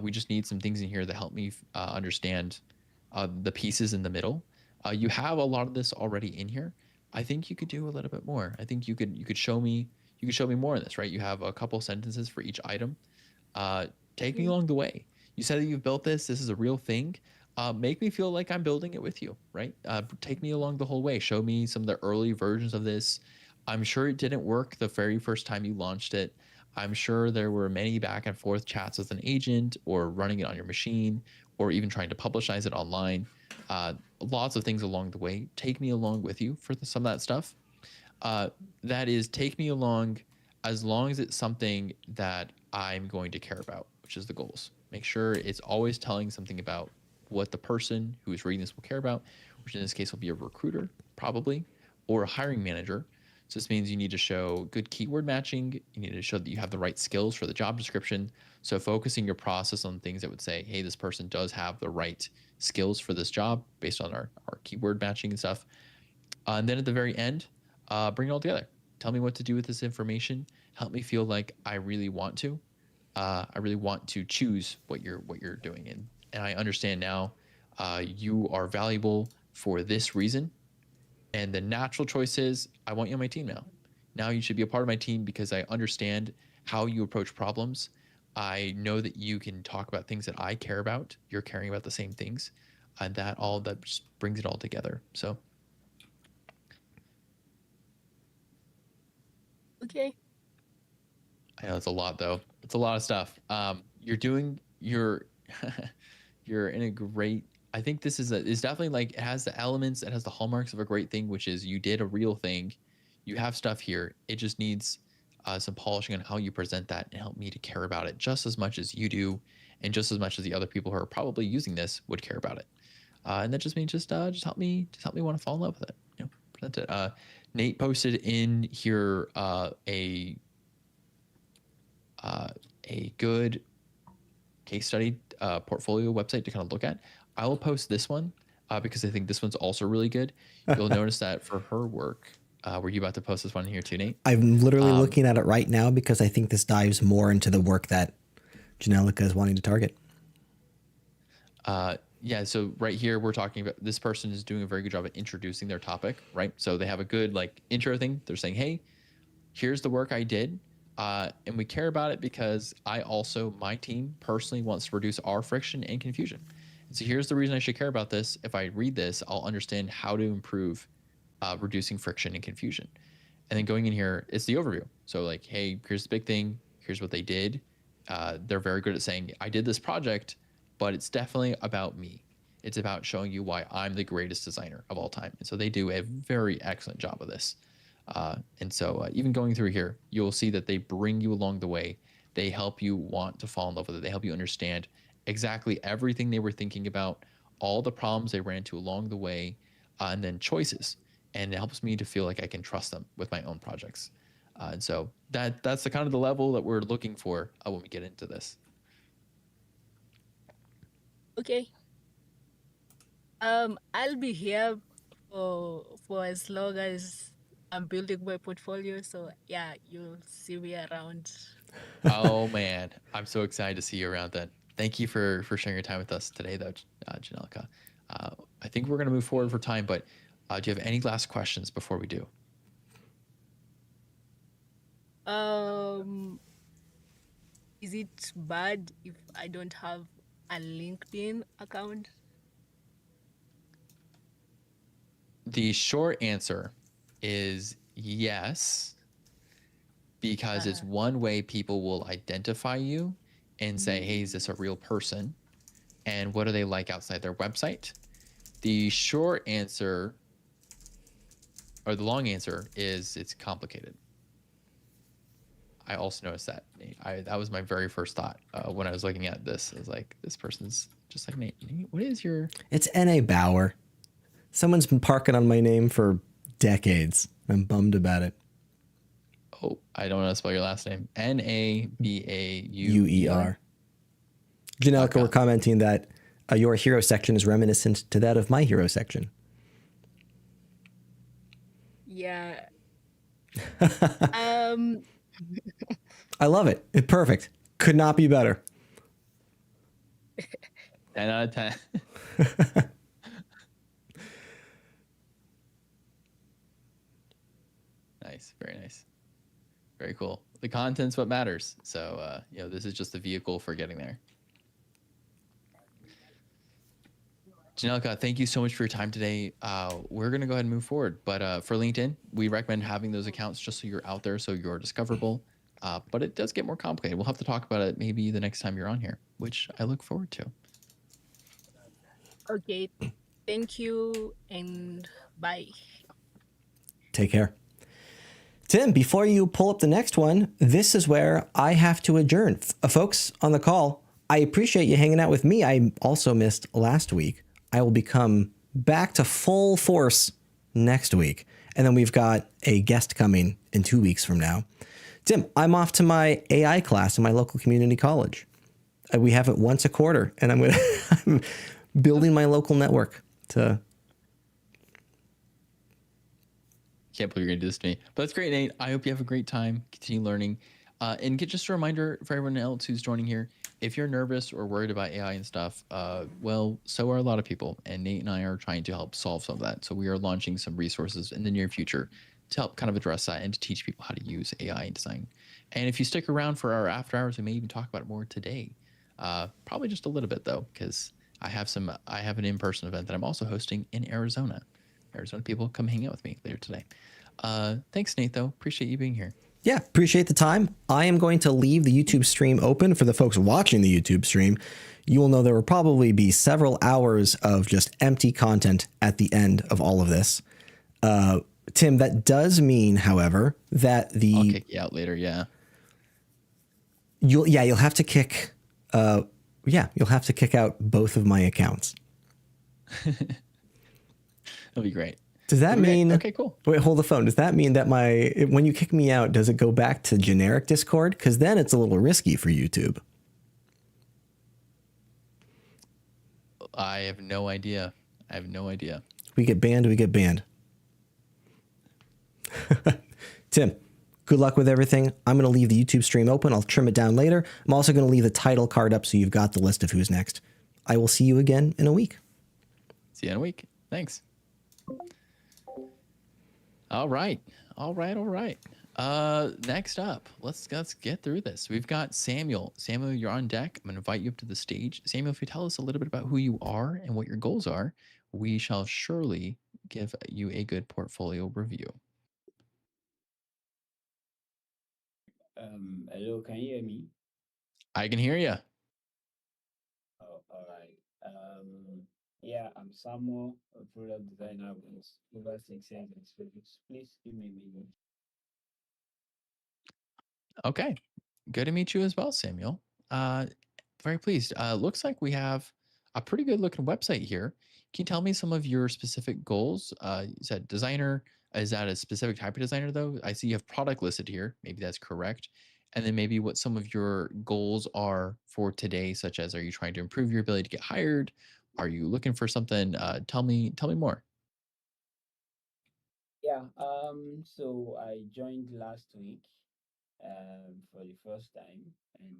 we just need some things in here that help me understand the pieces in the middle. You have a lot of this already in here. I think you could do a little bit more. I think you could show me more in this, right? You have a couple sentences for each item. Take me along the way. You said that you've built this. This is a real thing. Make me feel like I'm building it with you, right? Take me along the whole way. Show me some of the early versions of this. I'm sure it didn't work the very first time you launched it. I'm sure there were many back and forth chats with an agent or running it on your machine or even trying to publicize it online. Lots of things along the way. Take me along with you for some of that stuff. That is, take me along as long as it's something that I'm going to care about, which is the goals. Make sure it's always telling something about what the person who is reading this will care about, which in this case will be a recruiter, probably, or a hiring manager. So this means you need to show good keyword matching. You need to show that you have the right skills for the job description. So focusing your process on things that would say, hey, this person does have the right skills for this job based on our keyword matching and stuff. And then at the very end, bring it all together. Tell me what to do with this information. Help me feel like I really want to. I really want to choose what you're doing, and I understand now. You are valuable for this reason, and the natural choice is I want you on my team now. Now you should be a part of my team because I understand how you approach problems. I know that you can talk about things that I care about. You're caring about the same things, and that just brings it all together. So. Okay. I know it's a lot though. It's a lot of stuff. You're in a great, I think this is definitely like, it has the elements, it has the hallmarks of a great thing, which is you did a real thing. You have stuff here. It just needs some polishing on how you present that and help me to care about it just as much as you do. And just as much as the other people who are probably using this would care about it. And that just means just help me want to fall in love with it. Present it. Nate posted in here a good case study portfolio website to kind of look at. I will post this one because I think this one's also really good. You'll notice that for her work, were you about to post this one here too, Nate? I'm literally looking at it right now because I think this dives more into the work that Janelica is wanting to target. Yeah, so right here we're talking about this person is doing a very good job at introducing their topic, right? So they have a good like intro thing. They're saying, hey, here's the work I did. And we care about it because my team personally wants to reduce our friction and confusion. And so here's the reason I should care about this. If I read this, I'll understand how to improve reducing friction and confusion. And then going in here, it's the overview. So like, hey, here's the big thing. Here's what they did. They're very good at saying, I did this project, but it's definitely about me. It's about showing you why I'm the greatest designer of all time. And so they do a very excellent job of this. And so even going through here, you'll see that they bring you along the way. They help you want to fall in love with it. They help you understand exactly everything they were thinking about, all the problems they ran into along the way, and then choices. And it helps me to feel like I can trust them with my own projects. And so that's the kind of the level that we're looking for when we get into this. Okay. I'll be here for as long as I'm building my portfolio. So yeah, you'll see me around. Oh man, I'm so excited to see you around then. Thank you for sharing your time with us today, though, Janelica. I think we're going to move forward for time, but do you have any last questions before we do? Is it bad if I don't have a LinkedIn account? The short answer is yes, because it's one way people will identify you and say, hey, is this a real person? And what do they like outside their website? The short answer, or the long answer, is it's complicated. I also noticed that, Nate. That was my very first thought when I was looking at this. I was like, this person's just like Nate. Nate, what is your... It's N.A. Bauer. Someone's been parking on my name for decades. I'm bummed about it. Oh, I don't know how to spell your last name. Nabaur. UER. Janelka, we're commenting that your hero section is reminiscent to that of my hero section. Yeah. I love it. It's perfect. Could not be better. 10 out of 10. Nice. Very nice. Very cool. The content's what matters. So, this is just the vehicle for getting there. Janelka, thank you so much for your time today. We're going to go ahead and move forward. But for LinkedIn, we recommend having those accounts just so you're out there, so you're discoverable. But it does get more complicated. We'll have to talk about it maybe the next time you're on here, which I look forward to. Okay. Thank you and bye. Take care. Tim, before you pull up the next one, this is where I have to adjourn. Folks on the call, I appreciate you hanging out with me. I also missed last week. I will become back to full force next week. And then we've got a guest coming in 2 weeks from now. Tim, I'm off to my AI class in my local community college. We have it once a quarter, and I'm building my local network to... Can't believe you're going to do this to me. But that's great, Nate. I hope you have a great time. Continue learning. And just a reminder for everyone else who's joining here, if you're nervous or worried about AI and stuff, well, so are a lot of people. And Nate and I are trying to help solve some of that. So we are launching some resources in the near future to help kind of address that and to teach people how to use AI in design. And if you stick around for our after hours, we may even talk about it more today. Probably just a little bit, though, because I have an in-person event that I'm also hosting in Arizona. Arizona people, come hang out with me later today. Thanks, Nate, though. Appreciate you being here. Yeah, appreciate the time. I am going to leave the YouTube stream open for the folks watching the YouTube stream. You will know there will probably be several hours of just empty content at the end of all of this. Tim, that does mean, however, that I'll kick you out later. Yeah. You'll have to kick. You'll have to kick out both of my accounts. That'll be great. Does that mean... Okay, cool. Wait, hold the phone. Does that mean that when you kick me out, does it go back to generic Discord? Because then it's a little risky for YouTube. I have no idea. We get banned. Tim, good luck with everything. I'm going to leave the YouTube stream open. I'll trim it down later. I'm also going to leave the title card up so you've got the list of who's next. I will see you again in a week. See you in a week. Thanks. All right. Next up, let's get through this. We've got Samuel. Samuel, you're on deck. I'm going to invite you up to the stage. Samuel, if you tell us a little bit about who you are and what your goals are, we shall surely give you a good portfolio review. Hello, can you hear me? I can hear you. Oh, all right. Yeah, I'm Samuel, a product designer with over 6 years experience. Please give me a minute. Okay. Good to meet you as well, Samuel. Very pleased. Looks like we have a pretty good looking website here. Can you tell me some of your specific goals? You said designer. Is that a specific type of designer, though? I see you have product listed here. Maybe that's correct. And then maybe what some of your goals are for today, such as, are you trying to improve your ability to get hired? Are you looking for something? Tell me more. Yeah, so I joined last week for the first time, and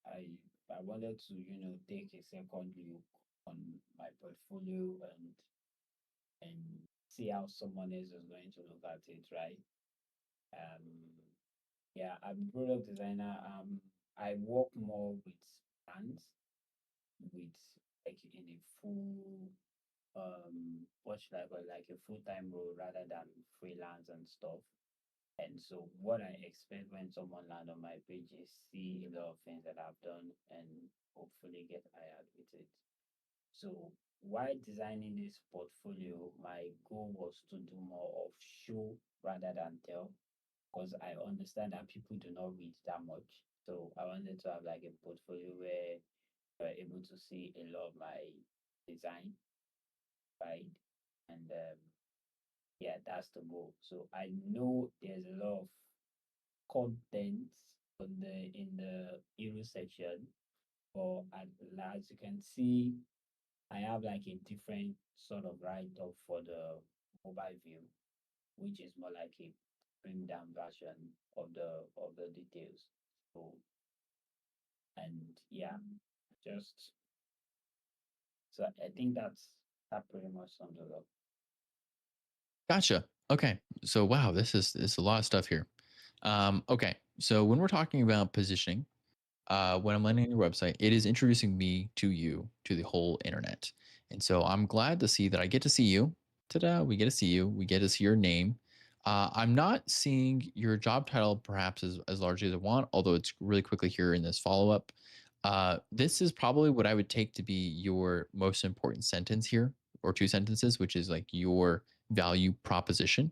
I I wanted to, take a second look on my portfolio and see how someone else is going to look at it, right? Um, yeah, I'm a product designer. I work more with brands, with like in a full what should I call it, like a full-time role rather than freelance and stuff. And so what I expect when someone land on my page is see a lot of things that I've done and hopefully get hired with it. So while designing this portfolio, my goal was to do more of show rather than tell, because I understand that people do not read that much. So I wanted to have like a portfolio where you're able to see a lot of my design, right? And yeah, that's the goal. So I know there's a lot of content on the in the hero section, but as you can see, I have like a different sort of write-up for the mobile view, which is more like a trimmed down version of the details. So and yeah, just so I think that pretty much sums it up. Gotcha. Okay. So wow, this is a lot of stuff here. Okay. So when we're talking about positioning, when I'm landing on your website, it is introducing me to you, to the whole internet. And so I'm glad to see that I get to see you. Ta-da, we get to see you. We get to see your name. I'm not seeing your job title perhaps as largely as I want, although it's really quickly here in this follow-up. This is probably what I would take to be your most important sentence here, or two sentences, which is like your value proposition.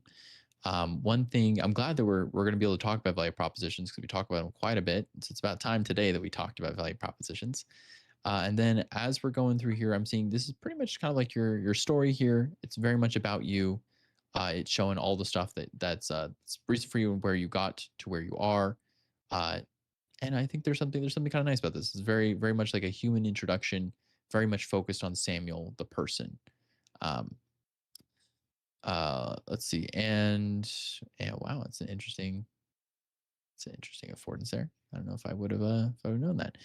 One thing I'm glad that we're going to be able to talk about value propositions because we talk about them quite a bit. It's about time today that we talked about value propositions. And then as we're going through here, I'm seeing this is pretty much kind of like your story here. It's very much about you. It's showing all the stuff that's reason for you and where you got to where you are. And I think there's something kind of nice about this. It's very much like a human introduction, very much focused on Samuel the person. Um, let's see, and yeah, wow, it's an interesting affordance there. I don't know if I would have known that.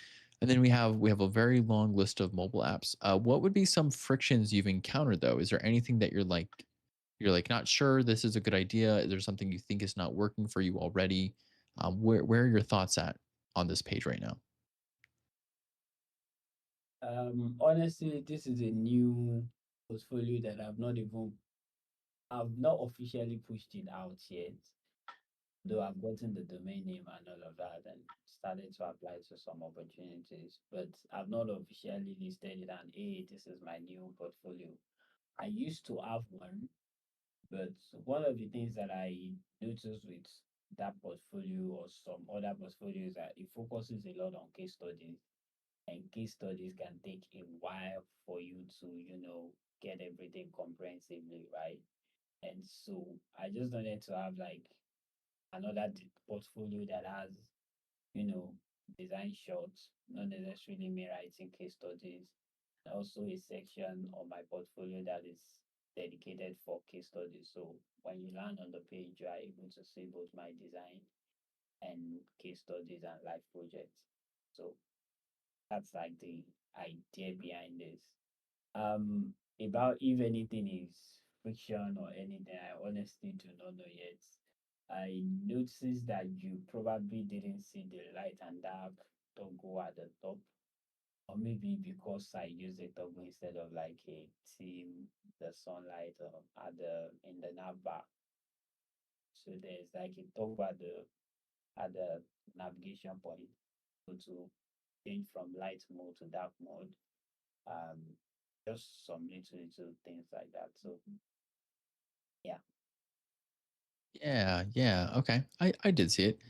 And then we have a very long list of mobile apps. What would be some frictions you've encountered though? Is there anything that you're like not sure this is a good idea? Is there something you think is not working for you already? Where are your thoughts at on this page right now? Honestly, this is a new portfolio that I've not officially pushed it out yet, though I've gotten the domain name and all of that and started to apply to some opportunities, but I've not officially listed it and hey, this is my new portfolio. I used to have one, but one of the things that I noticed with that portfolio or some other portfolios that it focuses a lot on case studies, and case studies can take a while for you to, get everything comprehensively, right? And so I just wanted to have like another portfolio that has, you know, design shots, not necessarily me writing case studies. And also a section on my portfolio that is dedicated for case studies. So when you land on the page, you are able to see both my design and case studies and live projects. So that's like the idea behind this. About if anything is friction or anything, I honestly do not know yet. I noticed that you probably didn't see the light and dark toggle at the top, or maybe because I used a toggle instead of like a team, the sunlight at the in the nav bar. So there's like a toggle at the navigation point, so to change from light mode to dark mode. Um, just some little things like that. So yeah. Yeah. Okay. I did see it.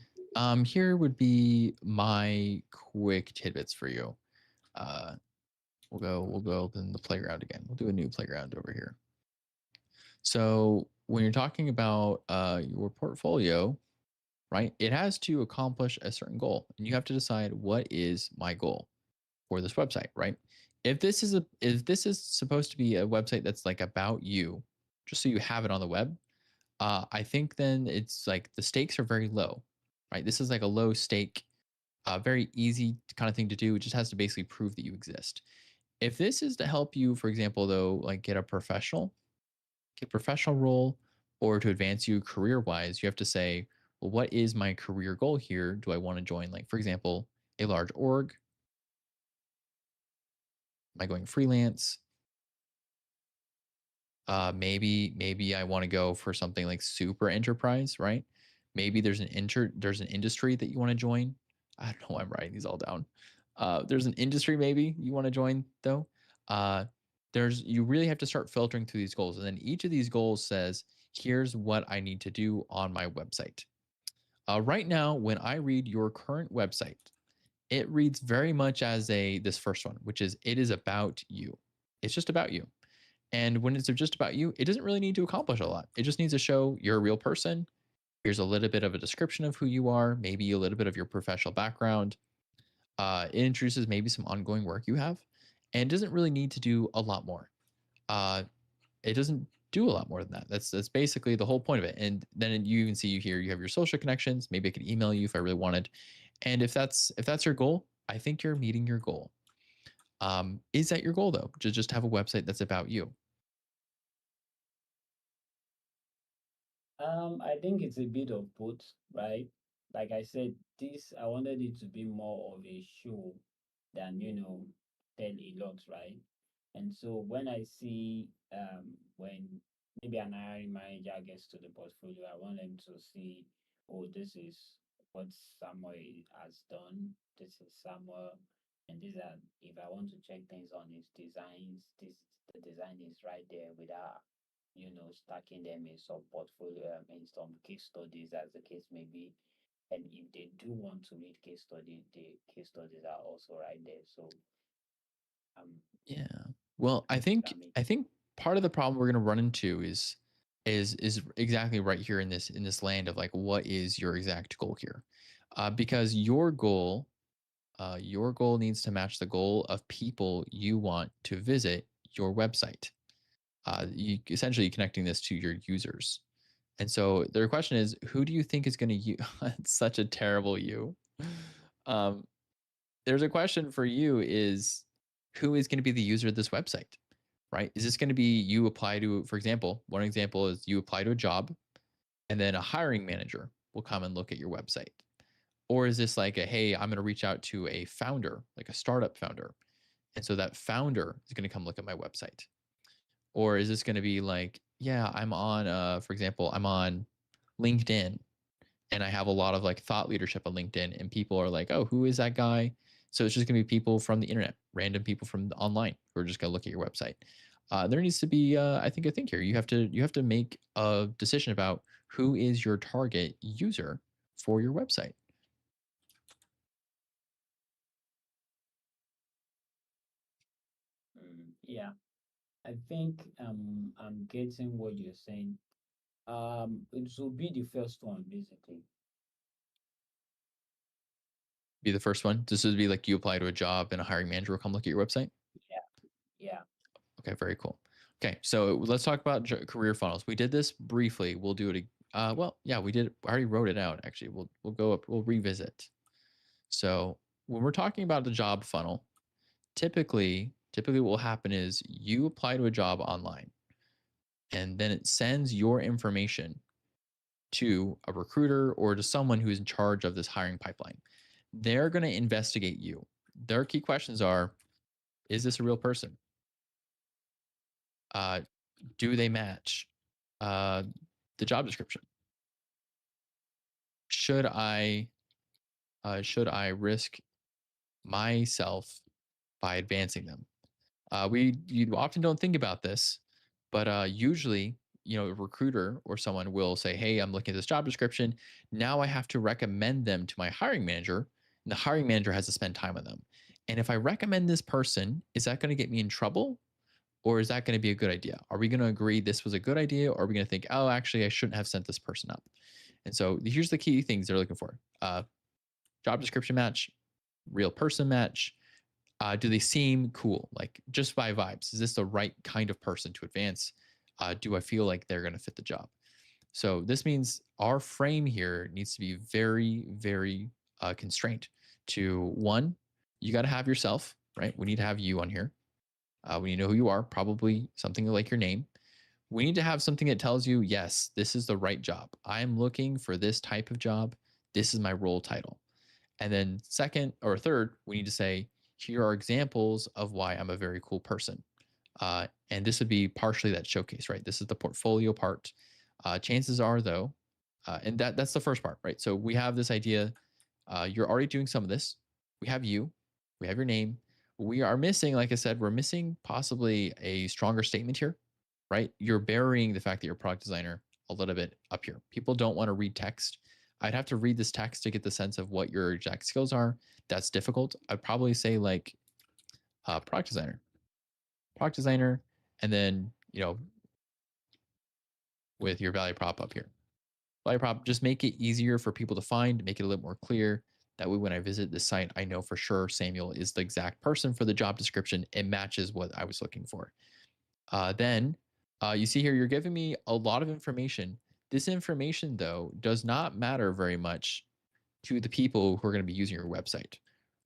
Here would be my quick tidbits for you. Uh, we'll go open the playground again. We'll do a new playground over here. So when you're talking about your portfolio, right, it has to accomplish a certain goal, and you have to decide what is my goal for this website, right? If this is supposed to be a website that's like about you, just so you have it on the web, I think then it's like the stakes are very low, right? This is like a low stake, very easy kind of thing to do. It just has to basically prove that you exist. If this is to help you, for example, though, like get a professional role or to advance you career wise, you have to say, well, what is my career goal here? Do I want to join, like, for example, a large org? Am I going freelance? Maybe I want to go for something like super enterprise, right? Maybe there's an industry that you want to join. I don't know why I'm writing these all down. There's an industry maybe you want to join though. you really have to start filtering through these goals. And then each of these goals says, here's what I need to do on my website. Right now, when I read your current website, it reads very much as this first one, which is, it is about you. It's just about you. And when it's just about you, it doesn't really need to accomplish a lot. It just needs to show you're a real person. Here's a little bit of a description of who you are, maybe a little bit of your professional background. It introduces maybe some ongoing work you have, and doesn't really need to do a lot more. It doesn't do a lot more than that. That's basically the whole point of it. And then you can see here, you have your social connections. Maybe I could email you if I really wanted. And if that's your goal, I think you're meeting your goal. Is that your goal though? To just have a website that's about you? I think it's a bit of both, right? Like I said, this I wanted it to be more of a show than, tell a lot, right? And so when I see when maybe an hiring manager gets to the portfolio, I want them to see, oh, this is what Samuel has done. This is Samuel, and these are, if I want to check things on his designs, the design is right there without stacking them in some portfolio, in some case studies, as the case may be. And if they do want to read case studies, the case studies are also right there. So, Yeah. Well, I think part of the problem we're going to run into is exactly right here in this land of like, what is your exact goal here? Because your goal needs to match the goal of people you want to visit your website. You essentially connecting this to your users. And so the question is, who do you think is going to use? It's such a terrible you. There's a question for you is, who is going to be the user of this website, right? Is this going to be you apply to, for example, one example is you apply to a job and then a hiring manager will come and look at your website. Or is this like hey, I'm going to reach out to a founder, like a startup founder. And so that founder is going to come look at my website. Or is this going to be like, yeah, I'm on, for example, I'm on LinkedIn and I have a lot of like thought leadership on LinkedIn and people are like, oh, who is that guy? So it's just going to be people from the internet, random people from online who are just going to look at your website. There needs to be, I think here, you have to make a decision about who is your target user for your website. Yeah, I think I'm getting what you're saying. It will be the first one basically. Be the first one. This would be like you apply to a job and a hiring manager will come look at your website. Yeah. Okay, very cool. Okay, so let's talk about career funnels. We did this briefly. We'll do it. Well, yeah, we did. I already wrote it out. Actually, we'll go up. We'll revisit. So when we're talking about the job funnel, typically what will happen is you apply to a job online, and then it sends your information to a recruiter or to someone who's in charge of this hiring pipeline. They're going to investigate you. Their key questions are: is this a real person? Do they match the job description? Should I risk myself by advancing them? You often don't think about this, but usually, a recruiter or someone will say, "Hey, I'm looking at this job description. Now I have to recommend them to my hiring manager, and the hiring manager has to spend time with them. And if I recommend this person, is that going to get me in trouble? Or is that going to be a good idea? Are we going to agree this was a good idea? Or are we going to think, oh, actually, I shouldn't have sent this person up?" And so here's the key things they're looking for. Job description match, real person match. Do they seem cool? Like just by vibes, is this the right kind of person to advance? Do I feel like they're going to fit the job? So this means our frame here needs to be very, very constrained to one, you got to have yourself, right? We need to have you on here. We need to know who you are, probably something like your name. We need to have something that tells you, yes, this is the right job. I'm looking for this type of job. This is my role title. And then second or third, we need to say, here are examples of why I'm a very cool person. And this would be partially that showcase, right? This is the portfolio part. Chances are though, and that's the first part, right? So we have this idea, you're already doing some of this. We have you, we have your name. we are missing, like I said, we're missing possibly a stronger statement here, right? You're burying the fact that you're a product designer a little bit up here. People don't want to read text. I'd have to read this text to get the sense of what your exact skills are. That's difficult. I'd probably say like product designer, and then, with your value prop up here. Value prop, just make it easier for people to find, make it a little more clear. That way, when I visit this site, I know for sure Samuel is the exact person for the job description. It matches what I was looking for. Then you see here, you're giving me a lot of information. This information, though, does not matter very much to the people who are going to be using your website,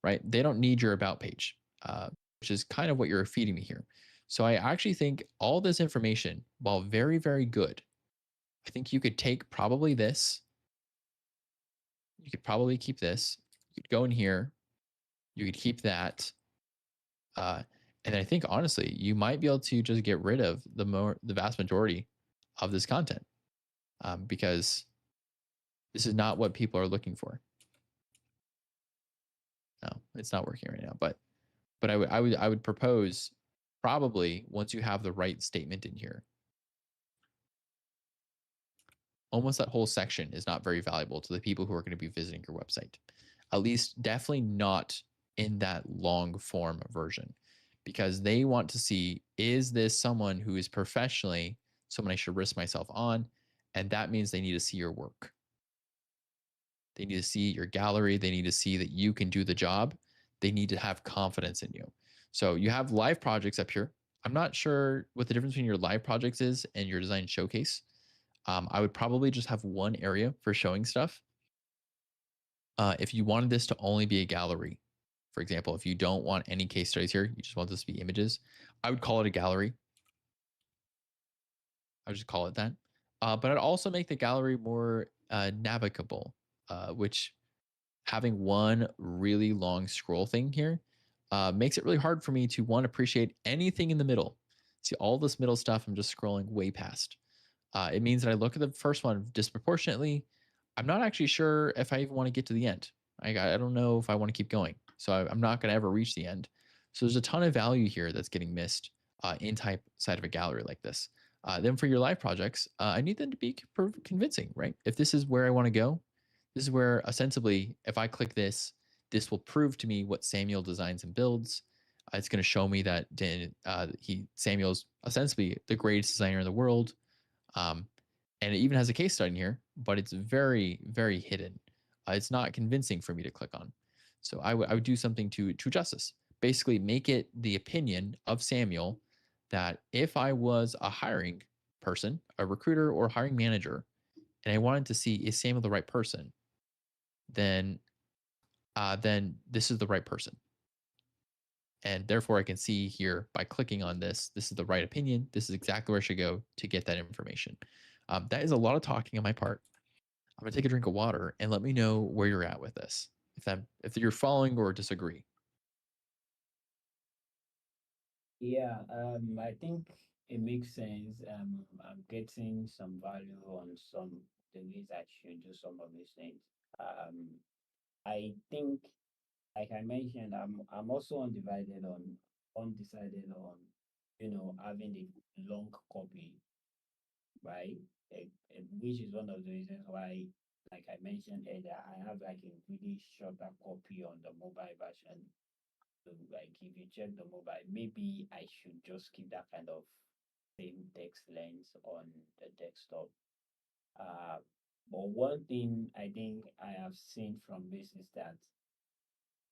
right? They don't need your about page, which is kind of what you're feeding me here. So I actually think all this information, while very, very good, I think you could take probably this. You could probably keep this. You could go in here. You could keep that. And I think honestly, you might be able to just get rid of the vast majority of this content, because this is not what people are looking for. No, it's not working right now. But I would propose, probably once you have the right statement in here, almost that whole section is not very valuable to the people who are going to be visiting your website. At least definitely not in that long form version, because they want to see, is this someone who is professionally someone I should risk myself on? And that means they need to see your work. They need to see your gallery. They need to see that you can do the job. They need to have confidence in you. So you have live projects up here. I'm not sure what the difference between your live projects is and your design showcase. I would probably just have one area for showing stuff. If you wanted this to only be a gallery, for example, if you don't want any case studies here, you just want this to be images, I would call it a gallery. I would just call it that. But I'd also make the gallery more navigable, which having one really long scroll thing here makes it really hard for me to appreciate anything in the middle. See, all this middle stuff, I'm just scrolling way past. It means that I look at the first one disproportionately. I'm not actually sure if I even want to get to the end. I don't know if I want to keep going. So I'm not going to ever reach the end. So there's a ton of value here that's getting missed in type side of a gallery like this. Then for your live projects, I need them to be convincing, right? If this is where I want to go, this is where ostensibly, if I click this, this will prove to me what Samuel designs and builds. It's going to show me that Samuel's ostensibly the greatest designer in the world. And it even has a case study in here, but it's very, very hidden. It's not convincing for me to click on. So I would do something to adjust this. Basically, make it the opinion of Samuel that if I was a hiring person, a recruiter or hiring manager, and I wanted to see, is Samuel the right person, then this is the right person. And therefore, I can see here by clicking on this, this is the right opinion. This is exactly where I should go to get that information. That is a lot of talking on my part. I'm gonna take a drink of water and let me know where you're at with this. If you're following or disagree. Yeah, I think it makes sense. I'm getting some value on some the ways I should do some of these things. Um, I think, like I mentioned, I'm also undecided on, having the long copy, right? Which is one of the reasons why, like I mentioned earlier, I have like a really shorter copy on the mobile version. So like if you check the mobile, maybe I should just keep that kind of same text length on the desktop. Uh, but one thing I think I have seen from this is that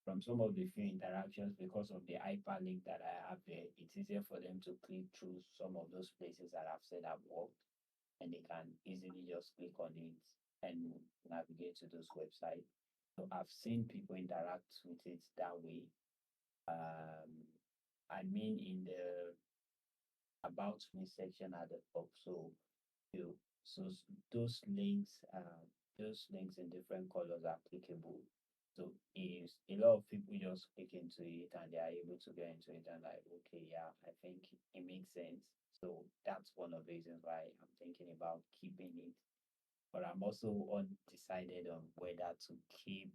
from some of the few interactions, because of the hyperlink that I have there, it's easier for them to click through some of those places that I've said I've worked, and they can easily just click on it and navigate to those websites. So I've seen people interact with it that way. Um, I mean, in the about me section at the top. So you so those links in different colors are clickable. So if a lot of people just click into it and they are able to get into it and like, okay, yeah, I think it makes sense. So that's one of the reasons why I'm thinking about keeping it. But I'm also undecided on whether to keep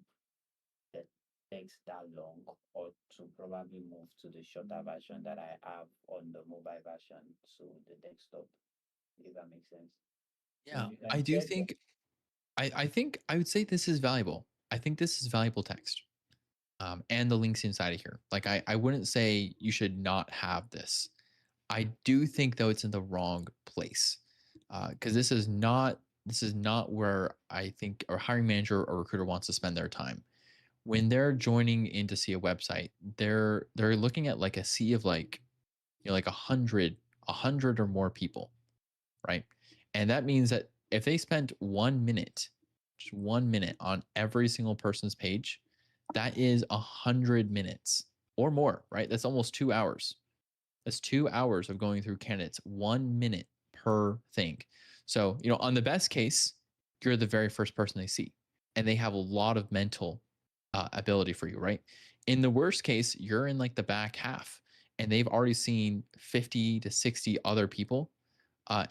the text that long, or to probably move to the shorter version that I have on the mobile version to the desktop, if that makes sense. So Yeah, you I can do check. think I think I would say this is valuable. I think this is valuable text. And the links inside of here. Like I wouldn't say you should not have this. I do think though it's in the wrong place because this is not where I think a hiring manager or recruiter wants to spend their time. When they're joining in to see a website, they're looking at like a sea of like like a hundred or more people, right? And that means that if they spent 1 minute, just 1 minute on every single person's page, that is 100 minutes or more, right? That's almost 2 hours. That's 2 hours of going through candidates, 1 minute per thing. So, on the best case, you're the very first person they see, and they have a lot of mental ability for you, right? In the worst case, you're in like the back half, and they've already seen 50 to 60 other people,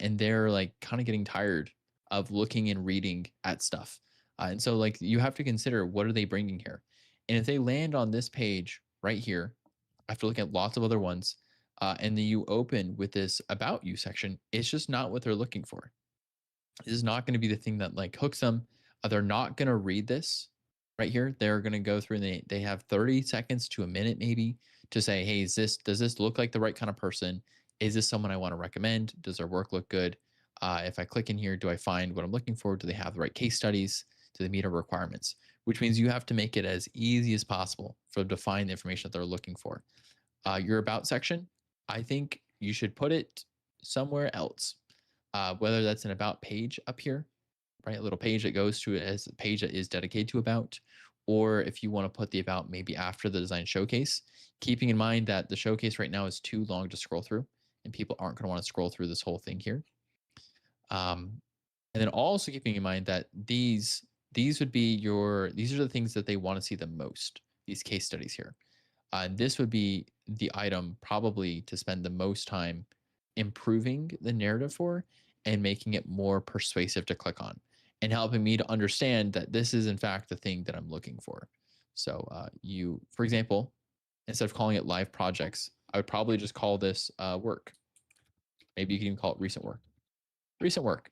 and they're like kind of getting tired of looking and reading at stuff. And so, like, you have to consider what are they bringing here, and if they land on this page right here, after looking at lots of other ones, and then you open with this about you section, it's just not what they're looking for. This is not going to be the thing that like hooks them. They're not going to read this right here. They're going to go through and they have 30 seconds to a minute maybe to say, hey, does this look like the right kind of person? Is this someone I want to recommend? Does their work look good? If I click in here, do I find what I'm looking for? Do they have the right case studies? Do they meet our requirements? Which means you have to make it as easy as possible for them to find the information that they're looking for. Your about section, I think you should put it somewhere else, whether that's an about page up here, right? A little page that goes to it as a page that is dedicated to about, or if you want to put the about maybe after the design showcase, keeping in mind that the showcase right now is too long to scroll through and people aren't going to want to scroll through this whole thing here. And then also keeping in mind that these would be these are the things that they want to see the most, these case studies here. This would be the item probably to spend the most time improving the narrative for and making it more persuasive to click on and helping me to understand that this is in fact the thing that I'm looking for. So for example, instead of calling it live projects, I would probably just call this work. Maybe you can even call it recent work. Recent work,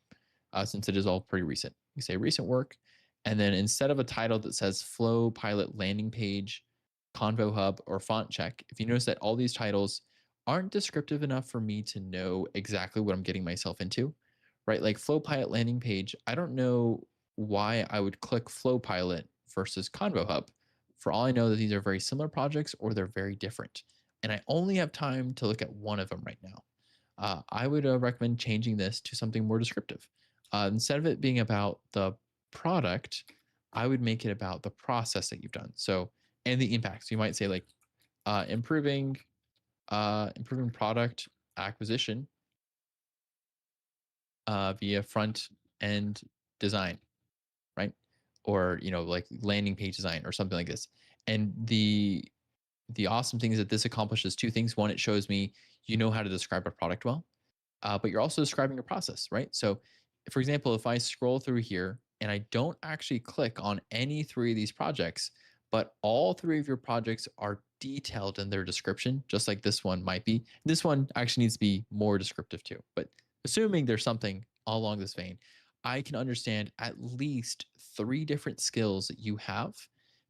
since it is all pretty recent. You say recent work, and then instead of a title that says Flow Pilot Landing Page, Convo Hub, or Font Check, if you notice that all these titles aren't descriptive enough for me to know exactly what I'm getting myself into, right? Like Flow Pilot Landing Page, I don't know why I would click Flow Pilot versus Convo Hub. For all I know that these are very similar projects or they're very different. And I only have time to look at one of them right now. I would recommend changing this to something more descriptive. Instead of it being about the product, I would make it about the process that you've done. So, and the impacts. You might say like improving product acquisition via front end design, right? Or like landing page design or something like this. And the awesome thing is that this accomplishes two things. One, it shows me you know how to describe a product well, but you're also describing a process, right? So, for example, if I scroll through here and I don't actually click on any three of these projects, but all three of your projects are detailed in their description, just like this one might be. This one actually needs to be more descriptive too, but assuming there's something along this vein, I can understand at least three different skills that you have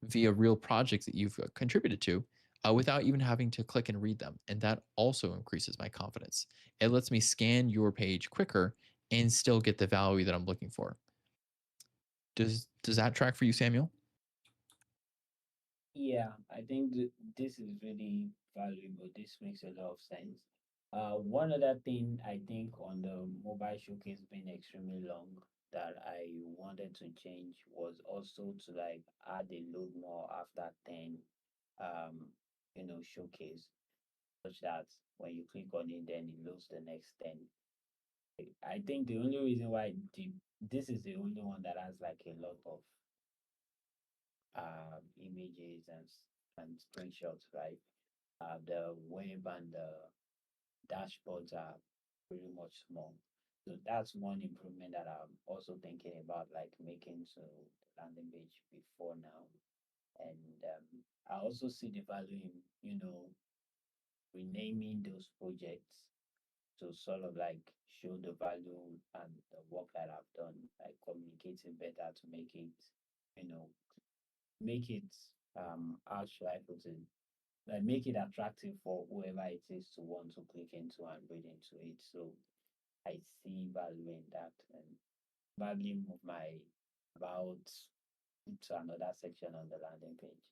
via real projects that you've contributed to without even having to click and read them. And that also increases my confidence. It lets me scan your page quicker and still get the value that I'm looking for. Does that track for you, Samuel? Yeah, I think this is really valuable. This makes a lot of sense. One other thing I think on the mobile showcase being extremely long that I wanted to change was also to like add a load more after 10 um showcase, such that when you click on it then it loads the next 10. I think the only reason why this is the only one that has like a lot of images and screenshots, right? The web and the dashboards are pretty much small. So that's one improvement that I'm also thinking about, like making to the landing page before now. And I also see the value in, renaming those projects to sort of like show the value and the work that I've done, like communicating better to you know, make it how should I put it? Like make it attractive for whoever it is to want to click into and read into it. So I see value in that and probably move my about to another section on the landing page.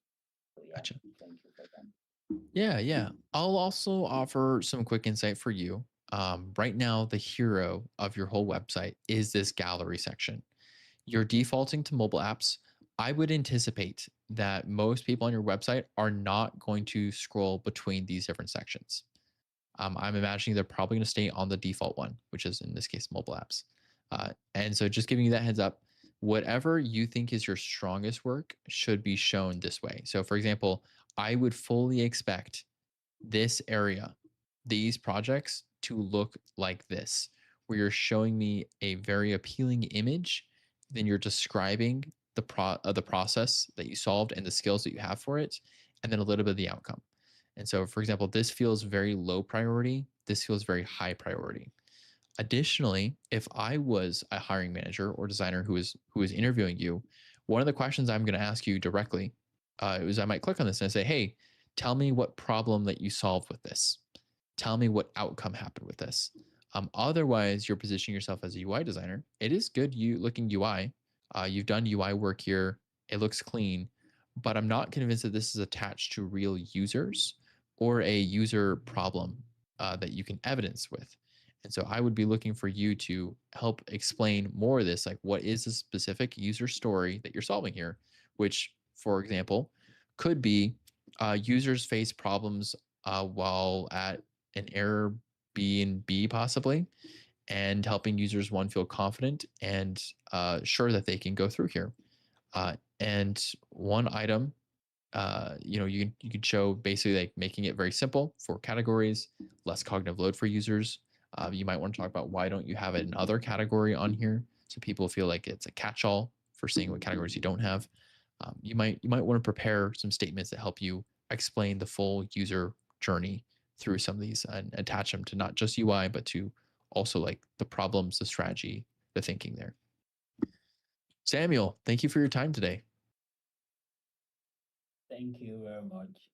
So yeah, Gotcha. thank you for that. Yeah. I'll also offer some quick insight for you. Right now, the hero of your whole website is this gallery section. You're defaulting to mobile apps. I would anticipate that most people on your website are not going to scroll between these different sections. I'm imagining they're probably going to stay on the default one, which is in this case mobile apps. And so just giving you that heads up, whatever you think is your strongest work should be shown this way. So for example, I would fully expect this area, these projects to look like this, where you're showing me a very appealing image, then you're describing the process that you solved and the skills that you have for it, and then a little bit of the outcome. And so, for example, this feels very low priority. This feels very high priority. Additionally, if I was a hiring manager or designer who is interviewing you, one of the questions I'm going to ask you directly is I might click on this and say, "Hey, tell me what problem that you solved with this. Tell me what outcome happened with this." Otherwise, you're positioning yourself as a UI designer. It is good you looking UI. You've done UI work here. It looks clean, but I'm not convinced that this is attached to real users or a user problem that you can evidence with. And so I would be looking for you to help explain more of this, like what is the specific user story that you're solving here, which, for example, could be users face problems while at an Airbnb possibly, and helping users one feel confident and sure that they can go through here. And one item, you could show basically like making it very simple for categories, less cognitive load for users. You might want to talk about why don't you have an other category on here so people feel like it's a catch-all for seeing what categories you don't have. You might want to prepare some statements that help you explain the full user journey through some of these and attach them to not just UI but to also like the problems, the strategy, the thinking there. Samuel, thank you for your time today. Thank you very much.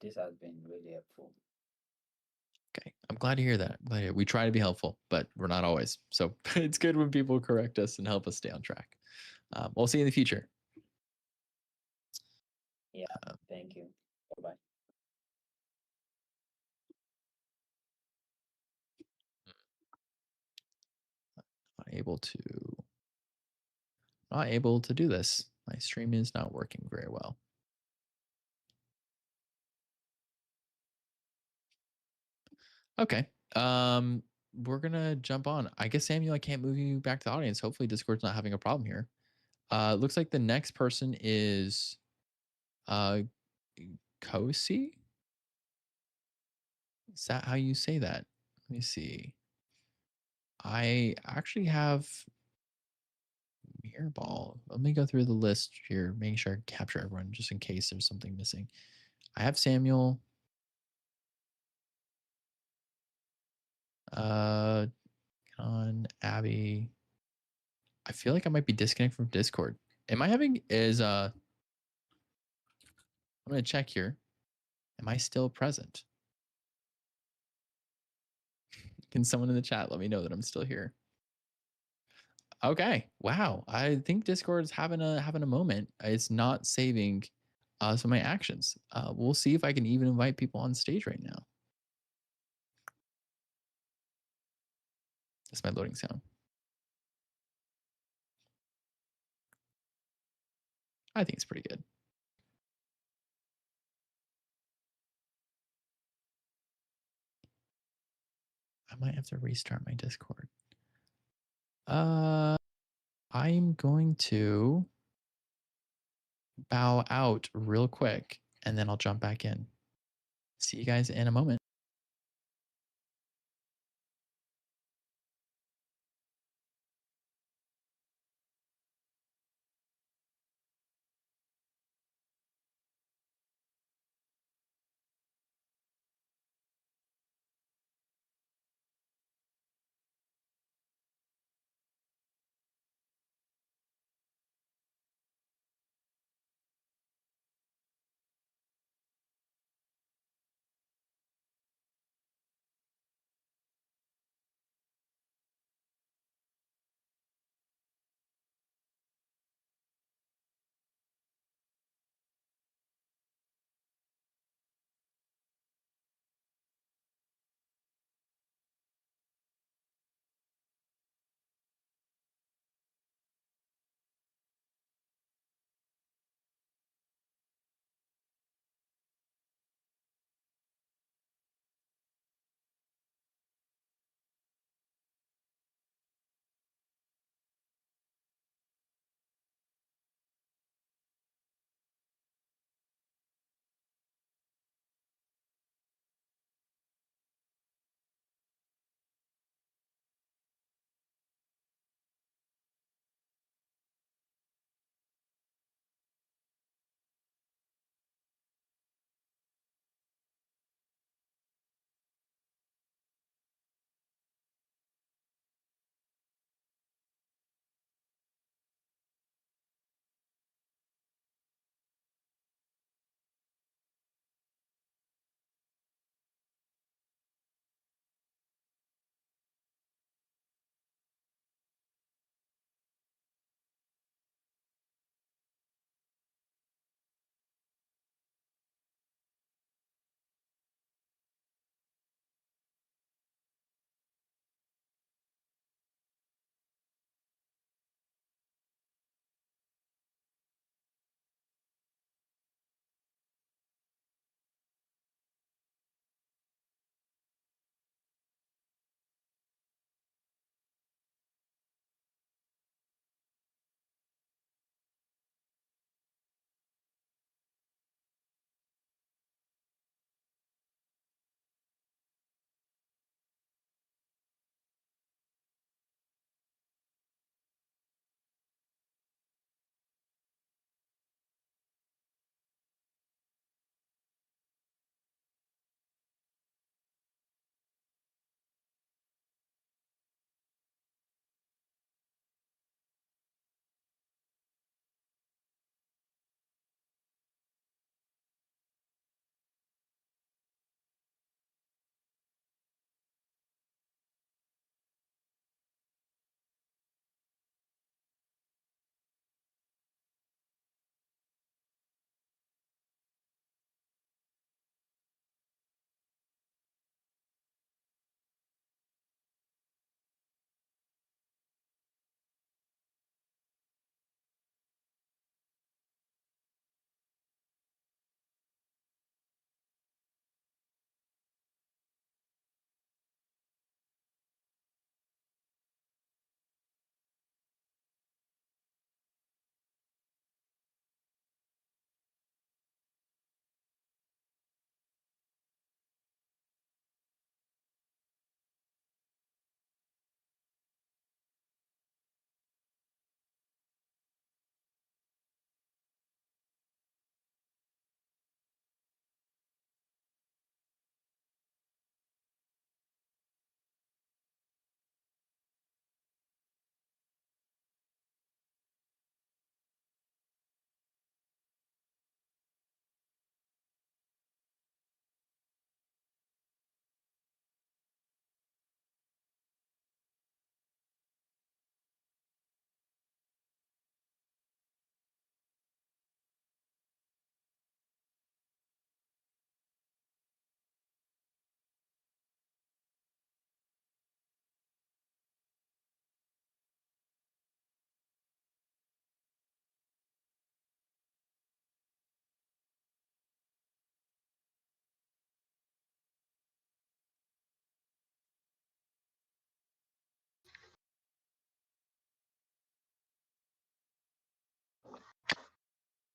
This has been really helpful. Okay, I'm glad to hear that. We try to be helpful, but we're not always. So it's good when people correct us and help us stay on track. We'll see you in the future. Yeah, thank you. Bye-bye. Not able to do this. My stream is not working very well. Okay. We're gonna jump on. I guess Samuel, I can't move you back to the audience. Hopefully Discord's not having a problem here. Looks like the next person is Kosi. Is that how you say that? Let me see. I actually have Mirrorball. Let me go through the list here, making sure I capture everyone just in case there's something missing. I have Samuel. On Abby. I feel like I might be disconnected from Discord. I'm gonna check here. Am I still present? Can someone in the chat let me know that I'm still here? Okay. Wow. I think Discord's having a moment. It's not saving some of my actions. We'll see if I can even invite people on stage right now. That's my loading sound. I think it's pretty good. I might have to restart my Discord. I'm going to bow out real quick and then I'll jump back in. See you guys in a moment.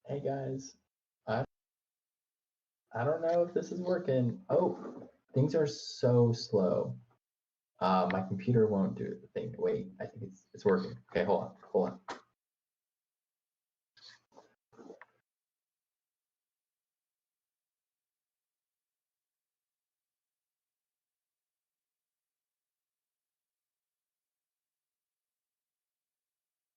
Hey guys, I I don't know if this is working. Oh, things are so slow. My computer won't do the thing. Wait, I think it's working. Okay, hold on.